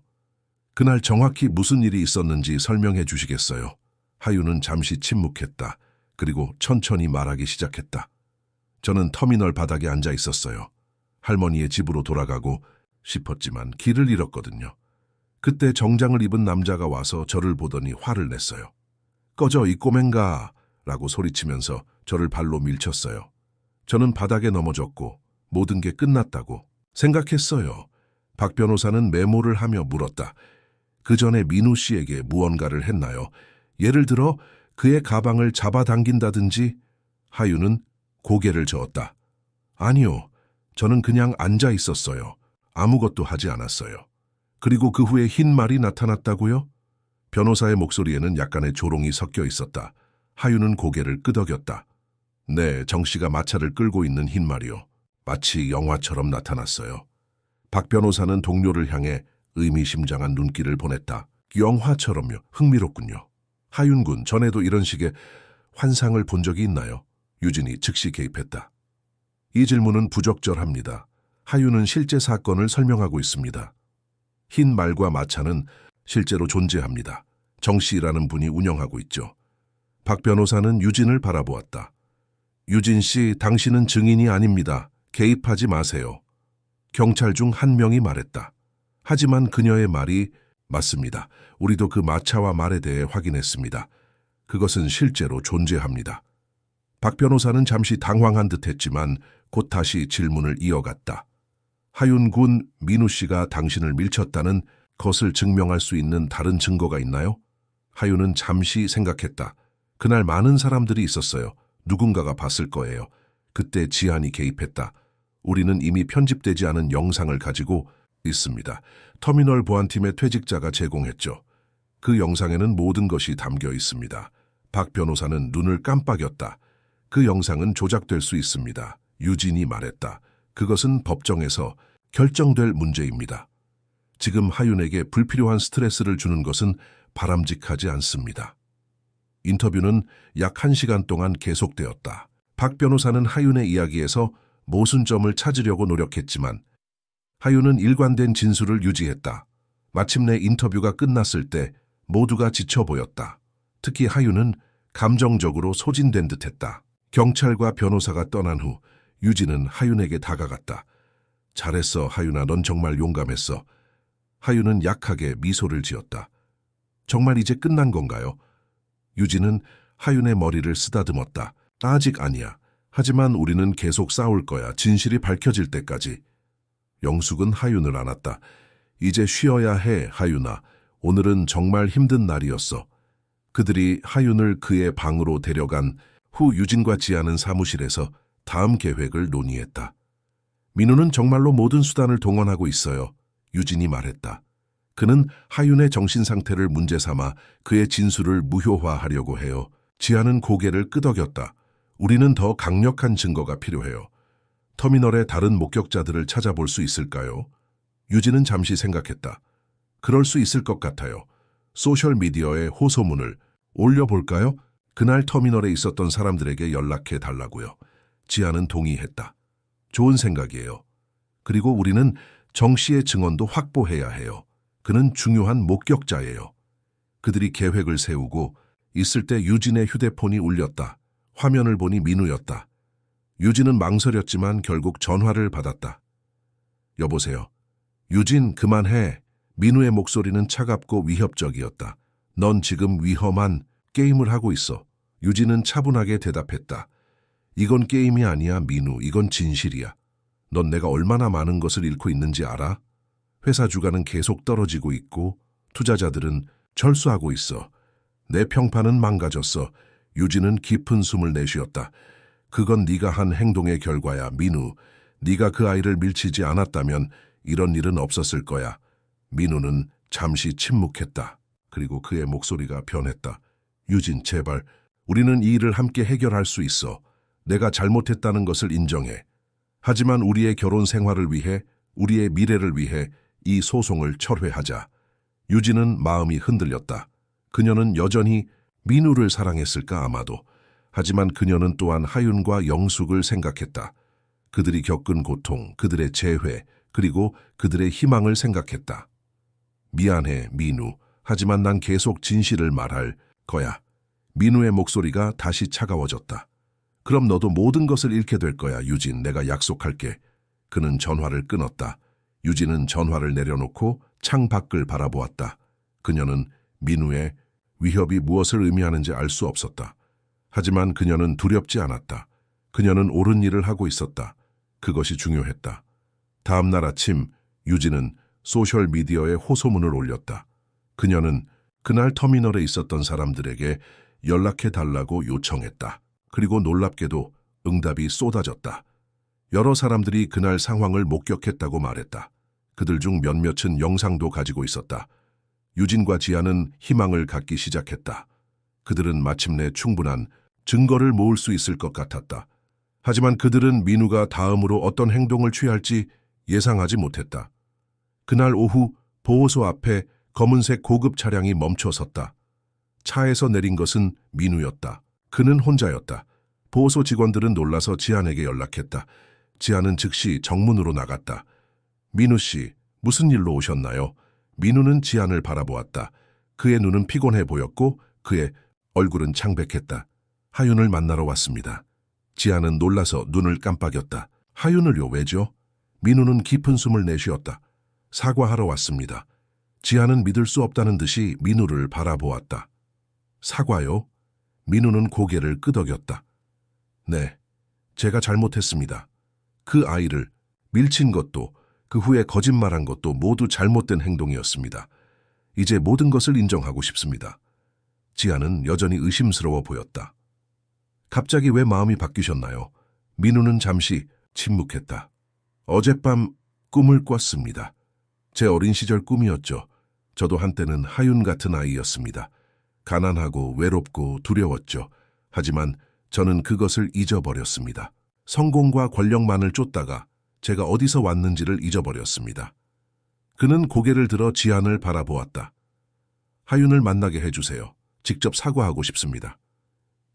그날 정확히 무슨 일이 있었는지 설명해 주시겠어요? 하윤은 잠시 침묵했다. 그리고 천천히 말하기 시작했다. 저는 터미널 바닥에 앉아 있었어요. 할머니의 집으로 돌아가고 싶었지만 길을 잃었거든요. 그때 정장을 입은 남자가 와서 저를 보더니 화를 냈어요. 꺼져, 이 꼬맹가! 라고 소리치면서 저를 발로 밀쳤어요. 저는 바닥에 넘어졌고 모든 게 끝났다고 생각했어요. 박 변호사는 메모를 하며 물었다. 그 전에 민우 씨에게 무언가를 했나요? 예를 들어 그의 가방을 잡아당긴다든지? 하윤은 고개를 저었다. 아니요. 저는 그냥 앉아 있었어요. 아무것도 하지 않았어요. 그리고 그 후에 흰 말이 나타났다고요? 변호사의 목소리에는 약간의 조롱이 섞여 있었다. 하윤은 고개를 끄덕였다. 네, 정 씨가 마차를 끌고 있는 흰 말이요. 마치 영화처럼 나타났어요. 박 변호사는 동료를 향해 의미심장한 눈길을 보냈다. 영화처럼요. 흥미롭군요. 하윤 군, 전에도 이런 식의 환상을 본 적이 있나요? 유진이 즉시 개입했다. 이 질문은 부적절합니다. 하윤은 실제 사건을 설명하고 있습니다. 흰 말과 마차는 실제로 존재합니다. 정 씨라는 분이 운영하고 있죠. 박 변호사는 유진을 바라보았다. 유진 씨, 당신은 증인이 아닙니다. 개입하지 마세요. 경찰 중 한 명이 말했다. 하지만 그녀의 말이 맞습니다. 우리도 그 마차와 말에 대해 확인했습니다. 그것은 실제로 존재합니다. 박 변호사는 잠시 당황한 듯했지만 곧 다시 질문을 이어갔다. 하윤 군, 민우 씨가 당신을 밀쳤다는 것을 증명할 수 있는 다른 증거가 있나요? 하윤은 잠시 생각했다. 그날 많은 사람들이 있었어요. 누군가가 봤을 거예요. 그때 지한이 개입했다. 우리는 이미 편집되지 않은 영상을 가지고 있습니다. 터미널 보안팀의 퇴직자가 제공했죠. 그 영상에는 모든 것이 담겨 있습니다. 박 변호사는 눈을 깜빡였다. 그 영상은 조작될 수 있습니다. 유진이 말했다. 그것은 법정에서 결정될 문제입니다. 지금 하윤에게 불필요한 스트레스를 주는 것은 바람직하지 않습니다. 인터뷰는 약 1시간 동안 계속되었다. 박 변호사는 하윤의 이야기에서 모순점을 찾으려고 노력했지만 하윤은 일관된 진술을 유지했다. 마침내 인터뷰가 끝났을 때 모두가 지쳐 보였다. 특히 하윤은 감정적으로 소진된 듯했다. 경찰과 변호사가 떠난 후 유진은 하윤에게 다가갔다. 잘했어, 하윤아. 넌 정말 용감했어. 하윤은 약하게 미소를 지었다. 정말 이제 끝난 건가요? 유진은 하윤의 머리를 쓰다듬었다. 아직 아니야. 하지만 우리는 계속 싸울 거야. 진실이 밝혀질 때까지. 영숙은 하윤을 안았다. 이제 쉬어야 해, 하윤아. 오늘은 정말 힘든 날이었어. 그들이 하윤을 그의 방으로 데려간 후 유진과 지아는 사무실에서 다음 계획을 논의했다. 민우는 정말로 모든 수단을 동원하고 있어요. 유진이 말했다. 그는 하윤의 정신 상태를 문제 삼아 그의 진술을 무효화하려고 해요. 지아는 고개를 끄덕였다. 우리는 더 강력한 증거가 필요해요. 터미널의 다른 목격자들을 찾아볼 수 있을까요? 유진은 잠시 생각했다. 그럴 수 있을 것 같아요. 소셜미디어에 호소문을 올려볼까요? 그날 터미널에 있었던 사람들에게 연락해 달라고요. 지아는 동의했다. 좋은 생각이에요. 그리고 우리는 정 씨의 증언도 확보해야 해요. 그는 중요한 목격자예요. 그들이 계획을 세우고 있을 때 유진의 휴대폰이 울렸다. 화면을 보니 민우였다. 유진은 망설였지만 결국 전화를 받았다. 여보세요. 유진, 그만해. 민우의 목소리는 차갑고 위협적이었다. 넌 지금 위험한 게임을 하고 있어. 유진은 차분하게 대답했다. 이건 게임이 아니야, 민우. 이건 진실이야. 넌 내가 얼마나 많은 것을 잃고 있는지 알아? 회사 주가는 계속 떨어지고 있고 투자자들은 철수하고 있어. 내 평판은 망가졌어. 유진은 깊은 숨을 내쉬었다. 그건 네가 한 행동의 결과야, 민우. 네가 그 아이를 밀치지 않았다면 이런 일은 없었을 거야. 민우는 잠시 침묵했다. 그리고 그의 목소리가 변했다. 유진, 제발. 우리는 이 일을 함께 해결할 수 있어. 내가 잘못했다는 것을 인정해. 하지만 우리의 결혼 생활을 위해, 우리의 미래를 위해 이 소송을 철회하자. 유진은 마음이 흔들렸다. 그녀는 여전히 민우를 사랑했을까 아마도. 하지만 그녀는 또한 하윤과 영숙을 생각했다. 그들이 겪은 고통, 그들의 재회, 그리고 그들의 희망을 생각했다. 미안해, 민우. 하지만 난 계속 진실을 말할 거야. 민우의 목소리가 다시 차가워졌다. 그럼 너도 모든 것을 잃게 될 거야, 유진. 내가 약속할게. 그는 전화를 끊었다. 유진은 전화를 내려놓고 창 밖을 바라보았다. 그녀는 민우의 위협이 무엇을 의미하는지 알 수 없었다. 하지만 그녀는 두렵지 않았다. 그녀는 옳은 일을 하고 있었다. 그것이 중요했다. 다음 날 아침 유진은 소셜미디어에 호소문을 올렸다. 그녀는 그날 터미널에 있었던 사람들에게 연락해달라고 요청했다. 그리고 놀랍게도 응답이 쏟아졌다. 여러 사람들이 그날 상황을 목격했다고 말했다. 그들 중 몇몇은 영상도 가지고 있었다. 유진과 지아는 희망을 갖기 시작했다. 그들은 마침내 충분한 증거를 모을 수 있을 것 같았다. 하지만 그들은 민우가 다음으로 어떤 행동을 취할지 예상하지 못했다. 그날 오후 보호소 앞에 검은색 고급 차량이 멈춰 섰다. 차에서 내린 것은 민우였다. 그는 혼자였다. 보호소 직원들은 놀라서 지안에게 연락했다. 지안은 즉시 정문으로 나갔다. 민우 씨, 무슨 일로 오셨나요? 민우는 지안을 바라보았다. 그의 눈은 피곤해 보였고 그의 얼굴은 창백했다. 하윤을 만나러 왔습니다. 지안은 놀라서 눈을 깜빡였다. 하윤을요, 왜죠? 민우는 깊은 숨을 내쉬었다. 사과하러 왔습니다. 지안은 믿을 수 없다는 듯이 민우를 바라보았다. 사과요? 민우는 고개를 끄덕였다. 네, 제가 잘못했습니다. 그 아이를 밀친 것도 그 후에 거짓말한 것도 모두 잘못된 행동이었습니다. 이제 모든 것을 인정하고 싶습니다. 지안은 여전히 의심스러워 보였다. 갑자기 왜 마음이 바뀌셨나요? 민우는 잠시 침묵했다. 어젯밤 꿈을 꿨습니다. 제 어린 시절 꿈이었죠. 저도 한때는 하윤 같은 아이였습니다. 가난하고 외롭고 두려웠죠. 하지만 저는 그것을 잊어버렸습니다. 성공과 권력만을 쫓다가 제가 어디서 왔는지를 잊어버렸습니다. 그는 고개를 들어 지안을 바라보았다. 하윤을 만나게 해주세요. 직접 사과하고 싶습니다.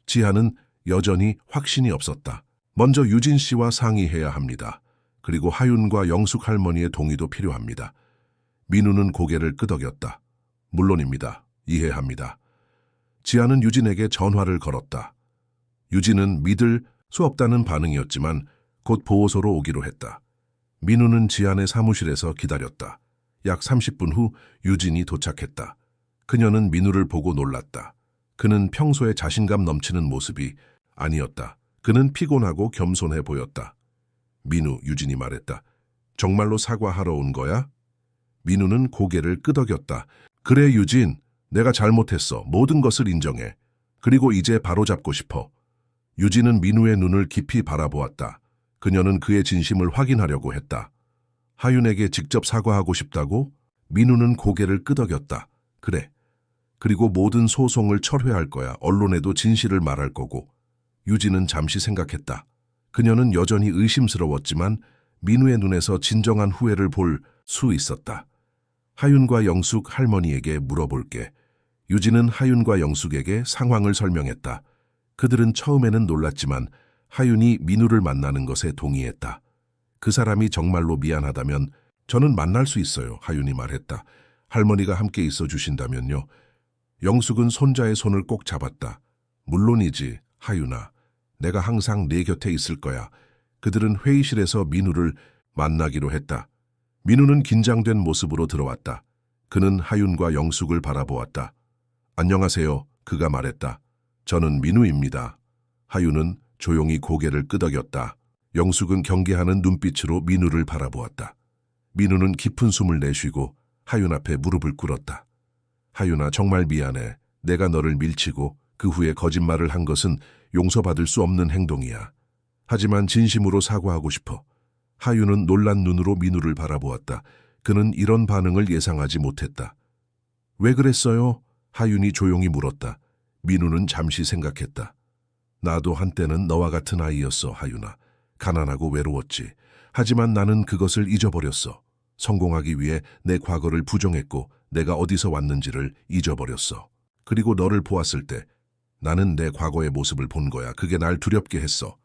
지안은 여전히 확신이 없었다. 먼저 유진 씨와 상의해야 합니다. 그리고 하윤과 영숙 할머니의 동의도 필요합니다. 민우는 고개를 끄덕였다. 물론입니다. 이해합니다. 지안은 유진에게 전화를 걸었다. 유진은 믿을 수 없다는 반응이었지만 곧 보호소로 오기로 했다. 민우는 지안의 사무실에서 기다렸다. 약 30분 후 유진이 도착했다. 그녀는 민우를 보고 놀랐다. 그는 평소에 자신감 넘치는 모습이 아니었다. 그는 피곤하고 겸손해 보였다. 민우, 유진이 말했다. 정말로 사과하러 온 거야? 민우는 고개를 끄덕였다. 그래, 유진. 내가 잘못했어. 모든 것을 인정해. 그리고 이제 바로잡고 싶어. 유진은 민우의 눈을 깊이 바라보았다. 그녀는 그의 진심을 확인하려고 했다. 하윤에게 직접 사과하고 싶다고? 민우는 고개를 끄덕였다. 그래. 그리고 모든 소송을 철회할 거야. 언론에도 진실을 말할 거고. 유진은 잠시 생각했다. 그녀는 여전히 의심스러웠지만 민우의 눈에서 진정한 후회를 볼 수 있었다. 하윤과 영숙 할머니에게 물어볼게. 유진은 하윤과 영숙에게 상황을 설명했다. 그들은 처음에는 놀랐지만 하윤이 민우를 만나는 것에 동의했다. 그 사람이 정말로 미안하다면 저는 만날 수 있어요. 하윤이 말했다. 할머니가 함께 있어 주신다면요. 영숙은 손자의 손을 꼭 잡았다. 물론이지, 하윤아. 내가 항상 네 곁에 있을 거야. 그들은 회의실에서 민우를 만나기로 했다. 민우는 긴장된 모습으로 들어왔다. 그는 하윤과 영숙을 바라보았다. 안녕하세요. 그가 말했다. 저는 민우입니다. 하윤은 조용히 고개를 끄덕였다. 영숙은 경계하는 눈빛으로 민우를 바라보았다. 민우는 깊은 숨을 내쉬고 하윤 앞에 무릎을 꿇었다. 하윤아, 정말 미안해. 내가 너를 밀치고 그 후에 거짓말을 한 것은 용서받을 수 없는 행동이야. 하지만 진심으로 사과하고 싶어. 하윤은 놀란 눈으로 민우를 바라보았다. 그는 이런 반응을 예상하지 못했다. 왜 그랬어요? 하윤이 조용히 물었다. 민우는 잠시 생각했다. 나도 한때는 너와 같은 아이였어, 하윤아. 가난하고 외로웠지. 하지만 나는 그것을 잊어버렸어. 성공하기 위해 내 과거를 부정했고 내가 어디서 왔는지를 잊어버렸어. 그리고 너를 보았을 때 나는 내 과거의 모습을 본 거야. 그게 날 두렵게 했어.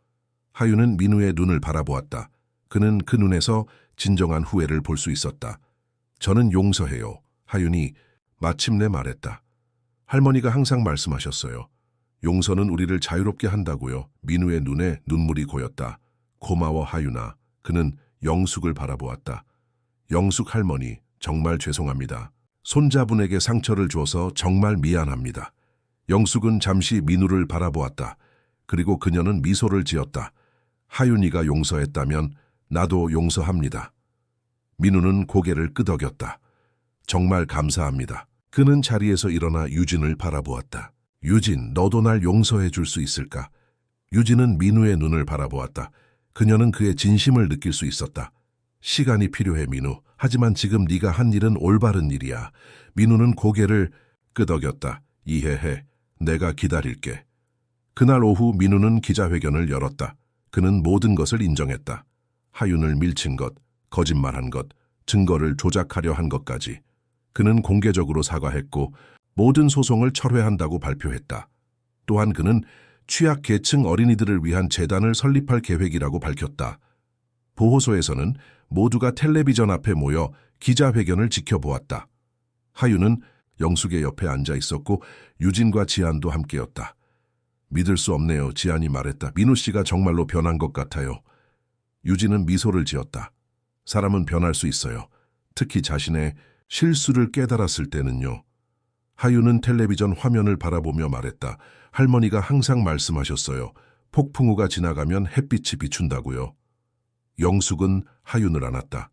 하윤은 민우의 눈을 바라보았다. 그는 그 눈에서 진정한 후회를 볼 수 있었다. 저는 용서해요. 하윤이 마침내 말했다. 할머니가 항상 말씀하셨어요. 용서는 우리를 자유롭게 한다고요. 민우의 눈에 눈물이 고였다. 고마워, 하윤아. 그는 영숙을 바라보았다. 영숙 할머니, 정말 죄송합니다. 손자분에게 상처를 줘서 정말 미안합니다. 영숙은 잠시 민우를 바라보았다. 그리고 그녀는 미소를 지었다. 하윤이가 용서했다면 나도 용서합니다. 민우는 고개를 끄덕였다. 정말 감사합니다. 그는 자리에서 일어나 유진을 바라보았다. 유진, 너도 날 용서해 줄 수 있을까? 유진은 민우의 눈을 바라보았다. 그녀는 그의 진심을 느낄 수 있었다. 시간이 필요해, 민우. 하지만 지금 네가 한 일은 올바른 일이야. 민우는 고개를 끄덕였다. 이해해. 내가 기다릴게. 그날 오후 민우는 기자회견을 열었다. 그는 모든 것을 인정했다. 하윤을 밀친 것, 거짓말한 것, 증거를 조작하려 한 것까지. 그는 공개적으로 사과했고 모든 소송을 철회한다고 발표했다. 또한 그는 취약계층 어린이들을 위한 재단을 설립할 계획이라고 밝혔다. 보호소에서는 모두가 텔레비전 앞에 모여 기자회견을 지켜보았다. 하윤은 영숙의 옆에 앉아 있었고 유진과 지한도 함께였다. 믿을 수 없네요. 지한이 말했다. 민우 씨가 정말로 변한 것 같아요. 유진은 미소를 지었다. 사람은 변할 수 있어요. 특히 자신의 실수를 깨달았을 때는요. 하윤은 텔레비전 화면을 바라보며 말했다. 할머니가 항상 말씀하셨어요. 폭풍우가 지나가면 햇빛이 비춘다고요. 영숙은 하윤을 안았다.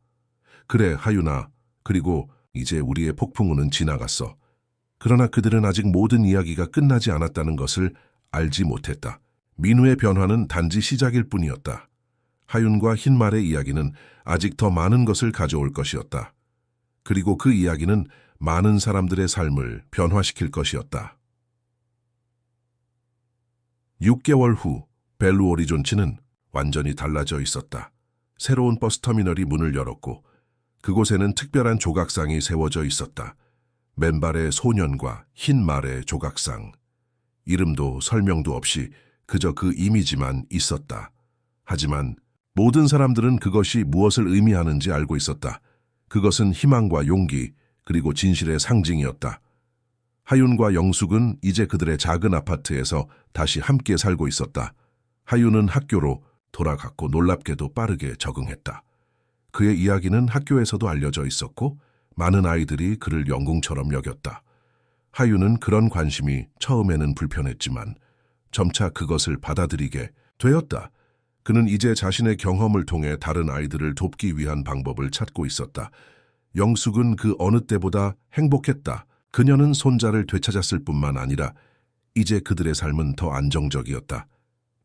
그래, 하윤아. 그리고 이제 우리의 폭풍우는 지나갔어. 그러나 그들은 아직 모든 이야기가 끝나지 않았다는 것을 알지 못했다. 민우의 변화는 단지 시작일 뿐이었다. 하윤과 흰말의 이야기는 아직 더 많은 것을 가져올 것이었다. 그리고 그 이야기는 많은 사람들의 삶을 변화시킬 것이었다. 6개월 후 벨루 오리존치는 완전히 달라져 있었다. 새로운 버스터미널이 문을 열었고 그곳에는 특별한 조각상이 세워져 있었다. 맨발의 소년과 흰말의 조각상. 이름도 설명도 없이 그저 그 이미지만 있었다. 하지만 모든 사람들은 그것이 무엇을 의미하는지 알고 있었다. 그것은 희망과 용기 그리고 진실의 상징이었다. 하윤과 영숙은 이제 그들의 작은 아파트에서 다시 함께 살고 있었다. 하윤은 학교로 돌아갔고 놀랍게도 빠르게 적응했다. 그의 이야기는 학교에서도 알려져 있었고 많은 아이들이 그를 영웅처럼 여겼다. 하윤은 그런 관심이 처음에는 불편했지만 점차 그것을 받아들이게 되었다. 그는 이제 자신의 경험을 통해 다른 아이들을 돕기 위한 방법을 찾고 있었다. 영숙은 그 어느 때보다 행복했다. 그녀는 손자를 되찾았을 뿐만 아니라 이제 그들의 삶은 더 안정적이었다.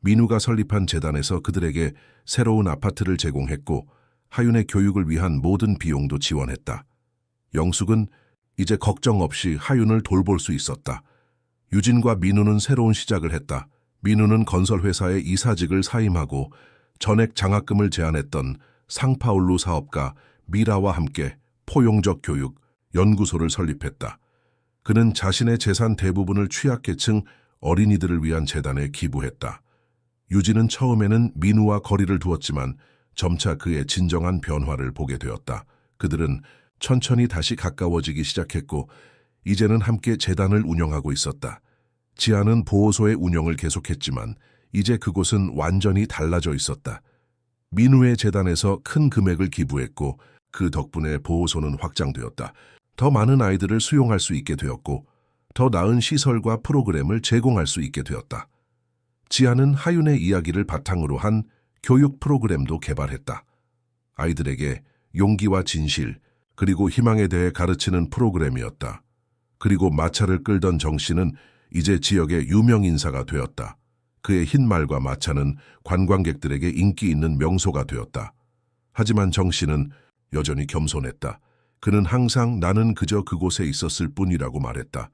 민우가 설립한 재단에서 그들에게 새로운 아파트를 제공했고 하윤의 교육을 위한 모든 비용도 지원했다. 영숙은 이제 걱정 없이 하윤을 돌볼 수 있었다. 유진과 민우는 새로운 시작을 했다. 민우는 건설회사의 이사직을 사임하고 전액 장학금을 제안했던 상파울루 사업가 미라와 함께 포용적 교육 연구소를 설립했다. 그는 자신의 재산 대부분을 취약계층 어린이들을 위한 재단에 기부했다. 유진은 처음에는 민우와 거리를 두었지만 점차 그의 진정한 변화를 보게 되었다. 그들은 천천히 다시 가까워지기 시작했고 이제는 함께 재단을 운영하고 있었다. 지아는 보호소의 운영을 계속했지만 이제 그곳은 완전히 달라져 있었다. 민우의 재단에서 큰 금액을 기부했고 그 덕분에 보호소는 확장되었다. 더 많은 아이들을 수용할 수 있게 되었고 더 나은 시설과 프로그램을 제공할 수 있게 되었다. 지아는 하윤의 이야기를 바탕으로 한 교육 프로그램도 개발했다. 아이들에게 용기와 진실 그리고 희망에 대해 가르치는 프로그램이었다. 그리고 마차를 끌던 정 씨는 이제 지역의 유명 인사가 되었다. 그의 흰말과 마차는 관광객들에게 인기 있는 명소가 되었다. 하지만 정 씨는 여전히 겸손했다. 그는 항상 나는 그저 그곳에 있었을 뿐이라고 말했다.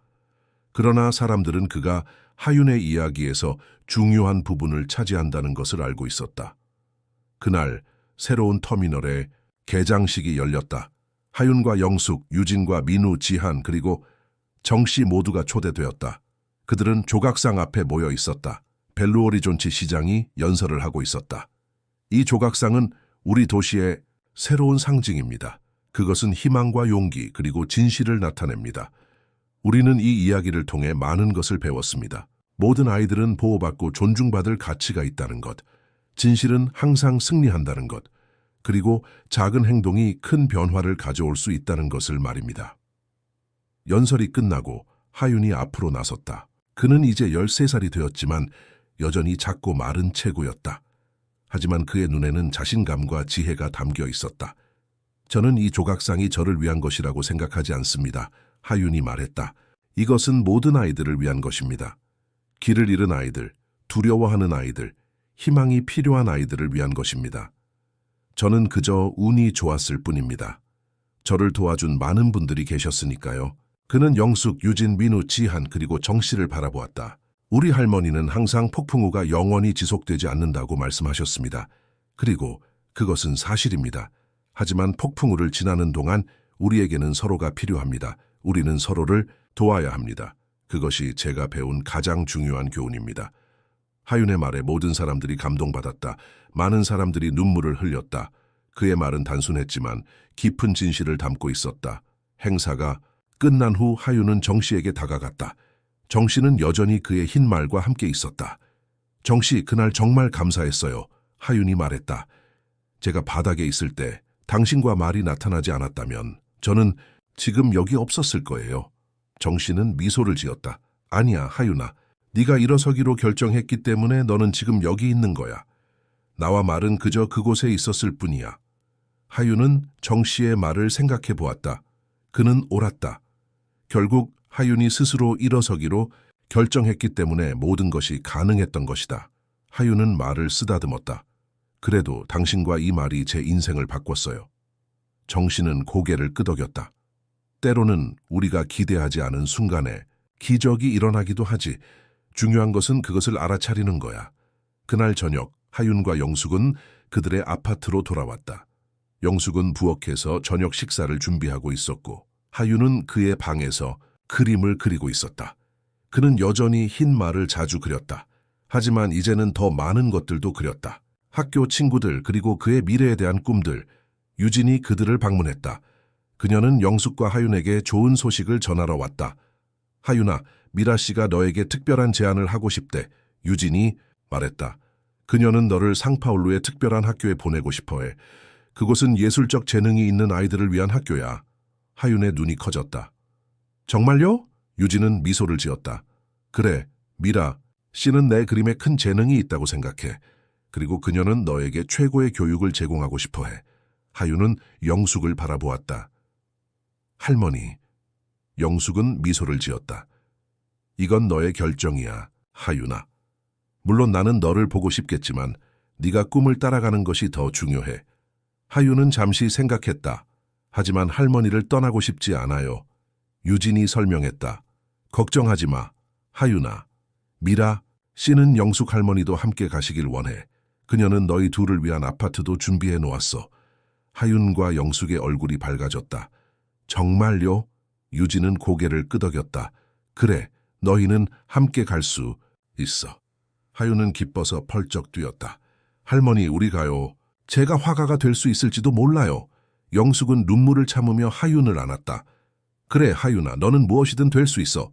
그러나 사람들은 그가 하윤의 이야기에서 중요한 부분을 차지한다는 것을 알고 있었다. 그날 새로운 터미널에 개장식이 열렸다. 하윤과 영숙, 유진과 민우, 지한 그리고 정씨 모두가 초대되었다. 그들은 조각상 앞에 모여 있었다. 벨루 오리존치 시장이 연설을 하고 있었다. 이 조각상은 우리 도시의 새로운 상징입니다. 그것은 희망과 용기 그리고 진실을 나타냅니다. 우리는 이 이야기를 통해 많은 것을 배웠습니다. 모든 아이들은 보호받고 존중받을 가치가 있다는 것, 진실은 항상 승리한다는 것, 그리고 작은 행동이 큰 변화를 가져올 수 있다는 것을 말입니다. 연설이 끝나고 하윤이 앞으로 나섰다. 그는 이제 13살이 되었지만 여전히 작고 마른 체구였다. 하지만 그의 눈에는 자신감과 지혜가 담겨 있었다. 저는 이 조각상이 저를 위한 것이라고 생각하지 않습니다. 하윤이 말했다. 이것은 모든 아이들을 위한 것입니다. 길을 잃은 아이들, 두려워하는 아이들, 희망이 필요한 아이들을 위한 것입니다. 저는 그저 운이 좋았을 뿐입니다. 저를 도와준 많은 분들이 계셨으니까요. 그는 영숙, 유진, 민우, 지한 그리고 정 씨를 바라보았다. 우리 할머니는 항상 폭풍우가 영원히 지속되지 않는다고 말씀하셨습니다. 그리고 그것은 사실입니다. 하지만 폭풍우를 지나는 동안 우리에게는 서로가 필요합니다. 우리는 서로를 도와야 합니다. 그것이 제가 배운 가장 중요한 교훈입니다. 하윤의 말에 모든 사람들이 감동받았다. 많은 사람들이 눈물을 흘렸다. 그의 말은 단순했지만 깊은 진실을 담고 있었다. 행사가 끝난 후 하윤은 정 씨에게 다가갔다. 정 씨는 여전히 그의 흰 말과 함께 있었다. 정 씨, 그날 정말 감사했어요. 하윤이 말했다. 제가 바닥에 있을 때 당신과 말이 나타나지 않았다면 저는 지금 여기 없었을 거예요. 정 씨는 미소를 지었다. 아니야, 하윤아. 네가 일어서기로 결정했기 때문에 너는 지금 여기 있는 거야. 나와 말은 그저 그곳에 있었을 뿐이야. 하윤은 정 씨의 말을 생각해 보았다. 그는 옳았다. 결국 하윤이 스스로 일어서기로 결정했기 때문에 모든 것이 가능했던 것이다. 하윤은 말을 쓰다듬었다. 그래도 당신과 이 말이 제 인생을 바꿨어요. 정 씨는 고개를 끄덕였다. 때로는 우리가 기대하지 않은 순간에 기적이 일어나기도 하지. 중요한 것은 그것을 알아차리는 거야. 그날 저녁 하윤과 영숙은 그들의 아파트로 돌아왔다. 영숙은 부엌에서 저녁 식사를 준비하고 있었고 하윤은 그의 방에서 그림을 그리고 있었다. 그는 여전히 흰 말을 자주 그렸다. 하지만 이제는 더 많은 것들도 그렸다. 학교 친구들 그리고 그의 미래에 대한 꿈들. 유진이 그들을 방문했다. 그녀는 영숙과 하윤에게 좋은 소식을 전하러 왔다. 하윤아, 미라 씨가 너에게 특별한 제안을 하고 싶대. 유진이 말했다. 그녀는 너를 상파울루의 특별한 학교에 보내고 싶어해. 그곳은 예술적 재능이 있는 아이들을 위한 학교야. 하윤의 눈이 커졌다. 정말요? 유진은 미소를 지었다. 그래, 미라 씨는 내 그림에 큰 재능이 있다고 생각해. 그리고 그녀는 너에게 최고의 교육을 제공하고 싶어해. 하윤은 영숙을 바라보았다. 할머니. 영숙은 미소를 지었다. 이건 너의 결정이야, 하윤아. 물론 나는 너를 보고 싶겠지만 네가 꿈을 따라가는 것이 더 중요해. 하윤은 잠시 생각했다. 하지만 할머니를 떠나고 싶지 않아요. 유진이 설명했다. 걱정하지 마, 하윤아. 미라 씨는 영숙 할머니도 함께 가시길 원해. 그녀는 너희 둘을 위한 아파트도 준비해 놓았어. 하윤과 영숙의 얼굴이 밝아졌다. 정말요? 유진은 고개를 끄덕였다. 그래, 너희는 함께 갈 수 있어. 하윤은 기뻐서 펄쩍 뛰었다. 할머니, 우리 가요. 제가 화가가 될 수 있을지도 몰라요. 영숙은 눈물을 참으며 하윤을 안았다. 그래, 하윤아, 너는 무엇이든 될 수 있어.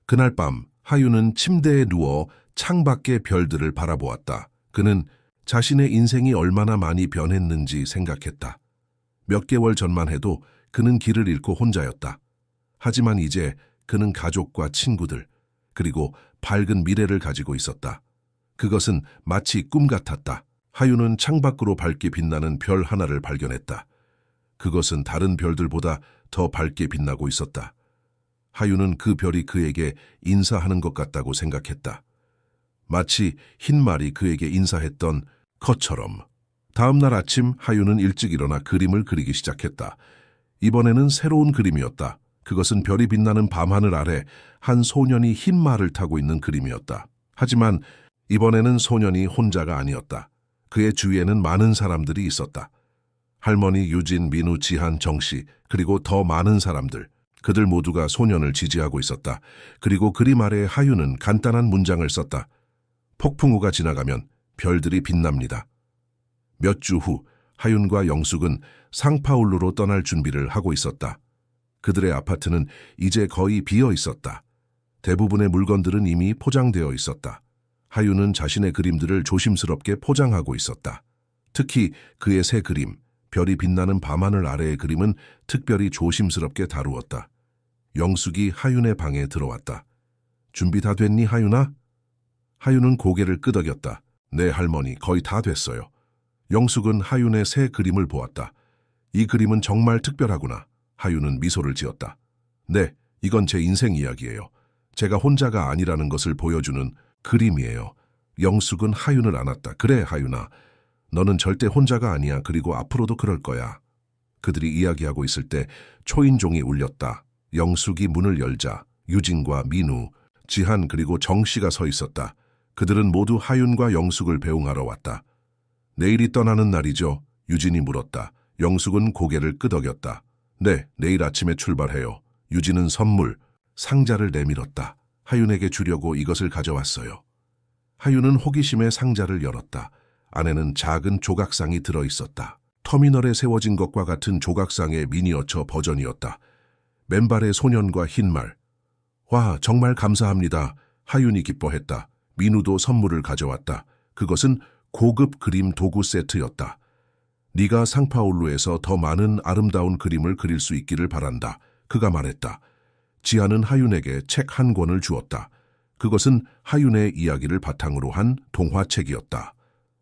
그날 밤 하윤은 침대에 누워 창밖의 별들을 바라보았다. 그는 자신의 인생이 얼마나 많이 변했는지 생각했다. 몇 개월 전만 해도 그는 길을 잃고 혼자였다. 하지만 이제 그는 가족과 친구들, 그리고 밝은 미래를 가지고 있었다. 그것은 마치 꿈 같았다. 하윤은 창밖으로 밝게 빛나는 별 하나를 발견했다. 그것은 다른 별들보다 더 밝게 빛나고 있었다. 하윤은 그 별이 그에게 인사하는 것 같다고 생각했다. 마치 흰 말이 그에게 인사했던 것처럼. 다음 날 아침 하윤은 일찍 일어나 그림을 그리기 시작했다. 이번에는 새로운 그림이었다. 그것은 별이 빛나는 밤하늘 아래 한 소년이 흰 말을 타고 있는 그림이었다. 하지만 이번에는 소년이 혼자가 아니었다. 그의 주위에는 많은 사람들이 있었다. 할머니, 유진, 민우, 지한, 정씨, 그리고 더 많은 사람들. 그들 모두가 소년을 지지하고 있었다. 그리고 그림 아래에 하윤은 간단한 문장을 썼다. 폭풍우가 지나가면 별들이 빛납니다. 몇 주 후 하윤과 영숙은 상파울루로 떠날 준비를 하고 있었다. 그들의 아파트는 이제 거의 비어 있었다. 대부분의 물건들은 이미 포장되어 있었다. 하윤은 자신의 그림들을 조심스럽게 포장하고 있었다. 특히 그의 새 그림, 별이 빛나는 밤하늘 아래의 그림은 특별히 조심스럽게 다루었다. 영숙이 하윤의 방에 들어왔다. 준비 다 됐니, 하윤아? 하윤은 고개를 끄덕였다. 네, 할머니, 거의 다 됐어요. 영숙은 하윤의 새 그림을 보았다. 이 그림은 정말 특별하구나. 하윤은 미소를 지었다. 네, 이건 제 인생 이야기예요. 제가 혼자가 아니라는 것을 보여주는 그림이에요. 영숙은 하윤을 안았다. 그래, 하윤아. 너는 절대 혼자가 아니야. 그리고 앞으로도 그럴 거야. 그들이 이야기하고 있을 때 초인종이 울렸다. 영숙이 문을 열자 유진과 민우, 지한 그리고 정 씨가 서 있었다. 그들은 모두 하윤과 영숙을 배웅하러 왔다. 내일이 떠나는 날이죠. 유진이 물었다. 영숙은 고개를 끄덕였다. 네, 내일 아침에 출발해요. 유진은 선물, 상자를 내밀었다. 하윤에게 주려고 이것을 가져왔어요. 하윤은 호기심에 상자를 열었다. 안에는 작은 조각상이 들어있었다. 터미널에 세워진 것과 같은 조각상의 미니어처 버전이었다. 맨발의 소년과 흰말. 와, 정말 감사합니다. 하윤이 기뻐했다. 민우도 선물을 가져왔다. 그것은 고급 그림 도구 세트였다. 네가 상파울루에서 더 많은 아름다운 그림을 그릴 수 있기를 바란다. 그가 말했다. 지아는 하윤에게 책 한 권을 주었다. 그것은 하윤의 이야기를 바탕으로 한 동화책이었다.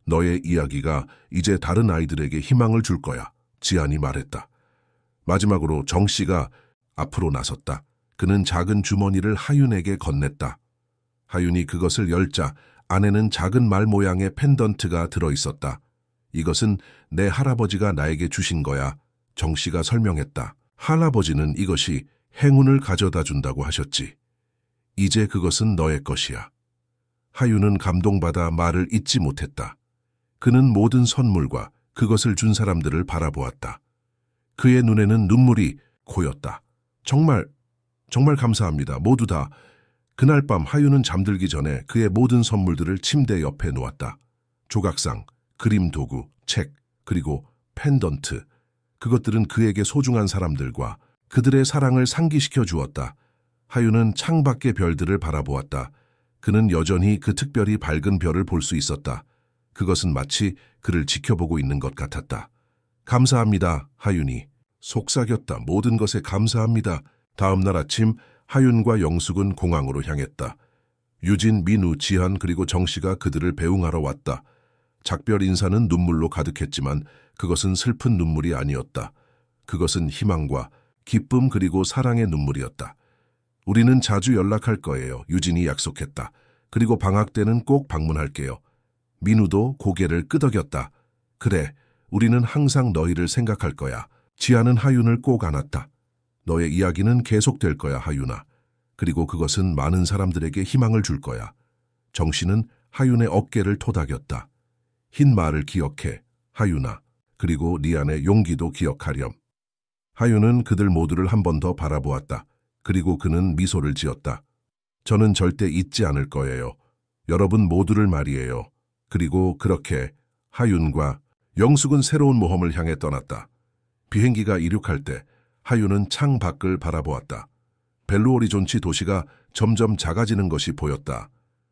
너의 이야기가 이제 다른 아이들에게 희망을 줄 거야. 지안이 말했다. 마지막으로 정 씨가 앞으로 나섰다. 그는 작은 주머니를 하윤에게 건넸다. 하윤이 그것을 열자 안에는 작은 말 모양의 펜던트가 들어있었다. 이것은 내 할아버지가 나에게 주신 거야. 정 씨가 설명했다. 할아버지는 이것이 행운을 가져다 준다고 하셨지. 이제 그것은 너의 것이야. 하윤은 감동받아 말을 잇지 못했다. 그는 모든 선물과 그것을 준 사람들을 바라보았다. 그의 눈에는 눈물이 고였다. 정말 감사합니다. 모두 다. 그날 밤 하윤은 잠들기 전에 그의 모든 선물들을 침대 옆에 놓았다. 조각상, 그림 도구, 책, 그리고 펜던트. 그것들은 그에게 소중한 사람들과 그들의 사랑을 상기시켜 주었다. 하윤은 창밖의 별들을 바라보았다. 그는 여전히 그 특별히 밝은 별을 볼 수 있었다. 그것은 마치 그를 지켜보고 있는 것 같았다. 감사합니다, 하윤이. 속삭였다. 모든 것에 감사합니다. 다음 날 아침 하윤과 영숙은 공항으로 향했다. 유진, 민우, 지한 그리고 정 씨가 그들을 배웅하러 왔다. 작별 인사는 눈물로 가득했지만 그것은 슬픈 눈물이 아니었다. 그것은 희망과 기쁨 그리고 사랑의 눈물이었다. 우리는 자주 연락할 거예요. 유진이 약속했다. 그리고 방학 때는 꼭 방문할게요. 민우도 고개를 끄덕였다. 그래, 우리는 항상 너희를 생각할 거야. 지아는 하윤을 꼭 안았다. 너의 이야기는 계속될 거야, 하윤아. 그리고 그것은 많은 사람들에게 희망을 줄 거야. 정 씨는 하윤의 어깨를 토닥였다. 흰 말을 기억해, 하윤아. 그리고 네 안의 용기도 기억하렴. 하윤은 그들 모두를 한 번 더 바라보았다. 그리고 그는 미소를 지었다. 저는 절대 잊지 않을 거예요. 여러분 모두를 말이에요. 그리고 그렇게 하윤과 영숙은 새로운 모험을 향해 떠났다. 비행기가 이륙할 때 하윤은 창 밖을 바라보았다. 벨루오리존치 도시가 점점 작아지는 것이 보였다.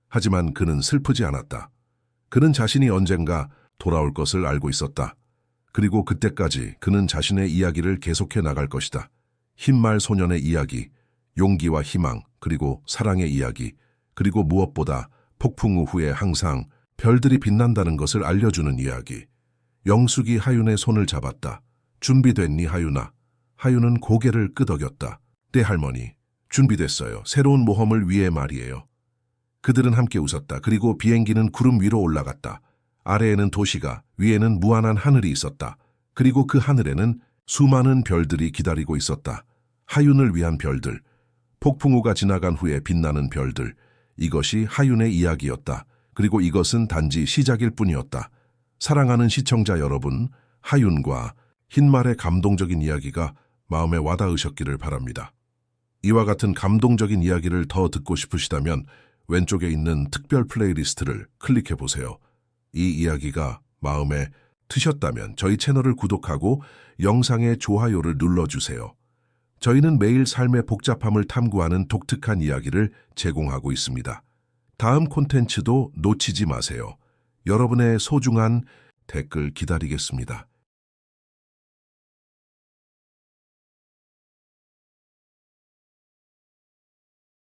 하지만 그는 슬프지 않았다. 그는 자신이 언젠가 돌아올 것을 알고 있었다. 그리고 그때까지 그는 자신의 이야기를 계속해 나갈 것이다. 흰말 소년의 이야기, 용기와 희망, 그리고 사랑의 이야기, 그리고 무엇보다 폭풍 후에 항상 별들이 빛난다는 것을 알려주는 이야기. 영숙이 하윤의 손을 잡았다. 준비됐니, 하윤아? 하윤은 고개를 끄덕였다. 네, 할머니. 준비됐어요. 새로운 모험을 위해 말이에요. 그들은 함께 웃었다. 그리고 비행기는 구름 위로 올라갔다. 아래에는 도시가, 위에는 무한한 하늘이 있었다. 그리고 그 하늘에는 수많은 별들이 기다리고 있었다. 하윤을 위한 별들, 폭풍우가 지나간 후에 빛나는 별들. 이것이 하윤의 이야기였다. 그리고 이것은 단지 시작일 뿐이었다. 사랑하는 시청자 여러분, 하윤과 흰말의 감동적인 이야기가 마음에 와닿으셨기를 바랍니다. 이와 같은 감동적인 이야기를 더 듣고 싶으시다면 왼쪽에 있는 특별 플레이리스트를 클릭해 보세요. 이 이야기가 마음에 드셨다면 저희 채널을 구독하고 영상의 좋아요를 눌러주세요. 저희는 매일 삶의 복잡함을 탐구하는 독특한 이야기를 제공하고 있습니다. 다음 콘텐츠도 놓치지 마세요. 여러분의 소중한 댓글 기다리겠습니다.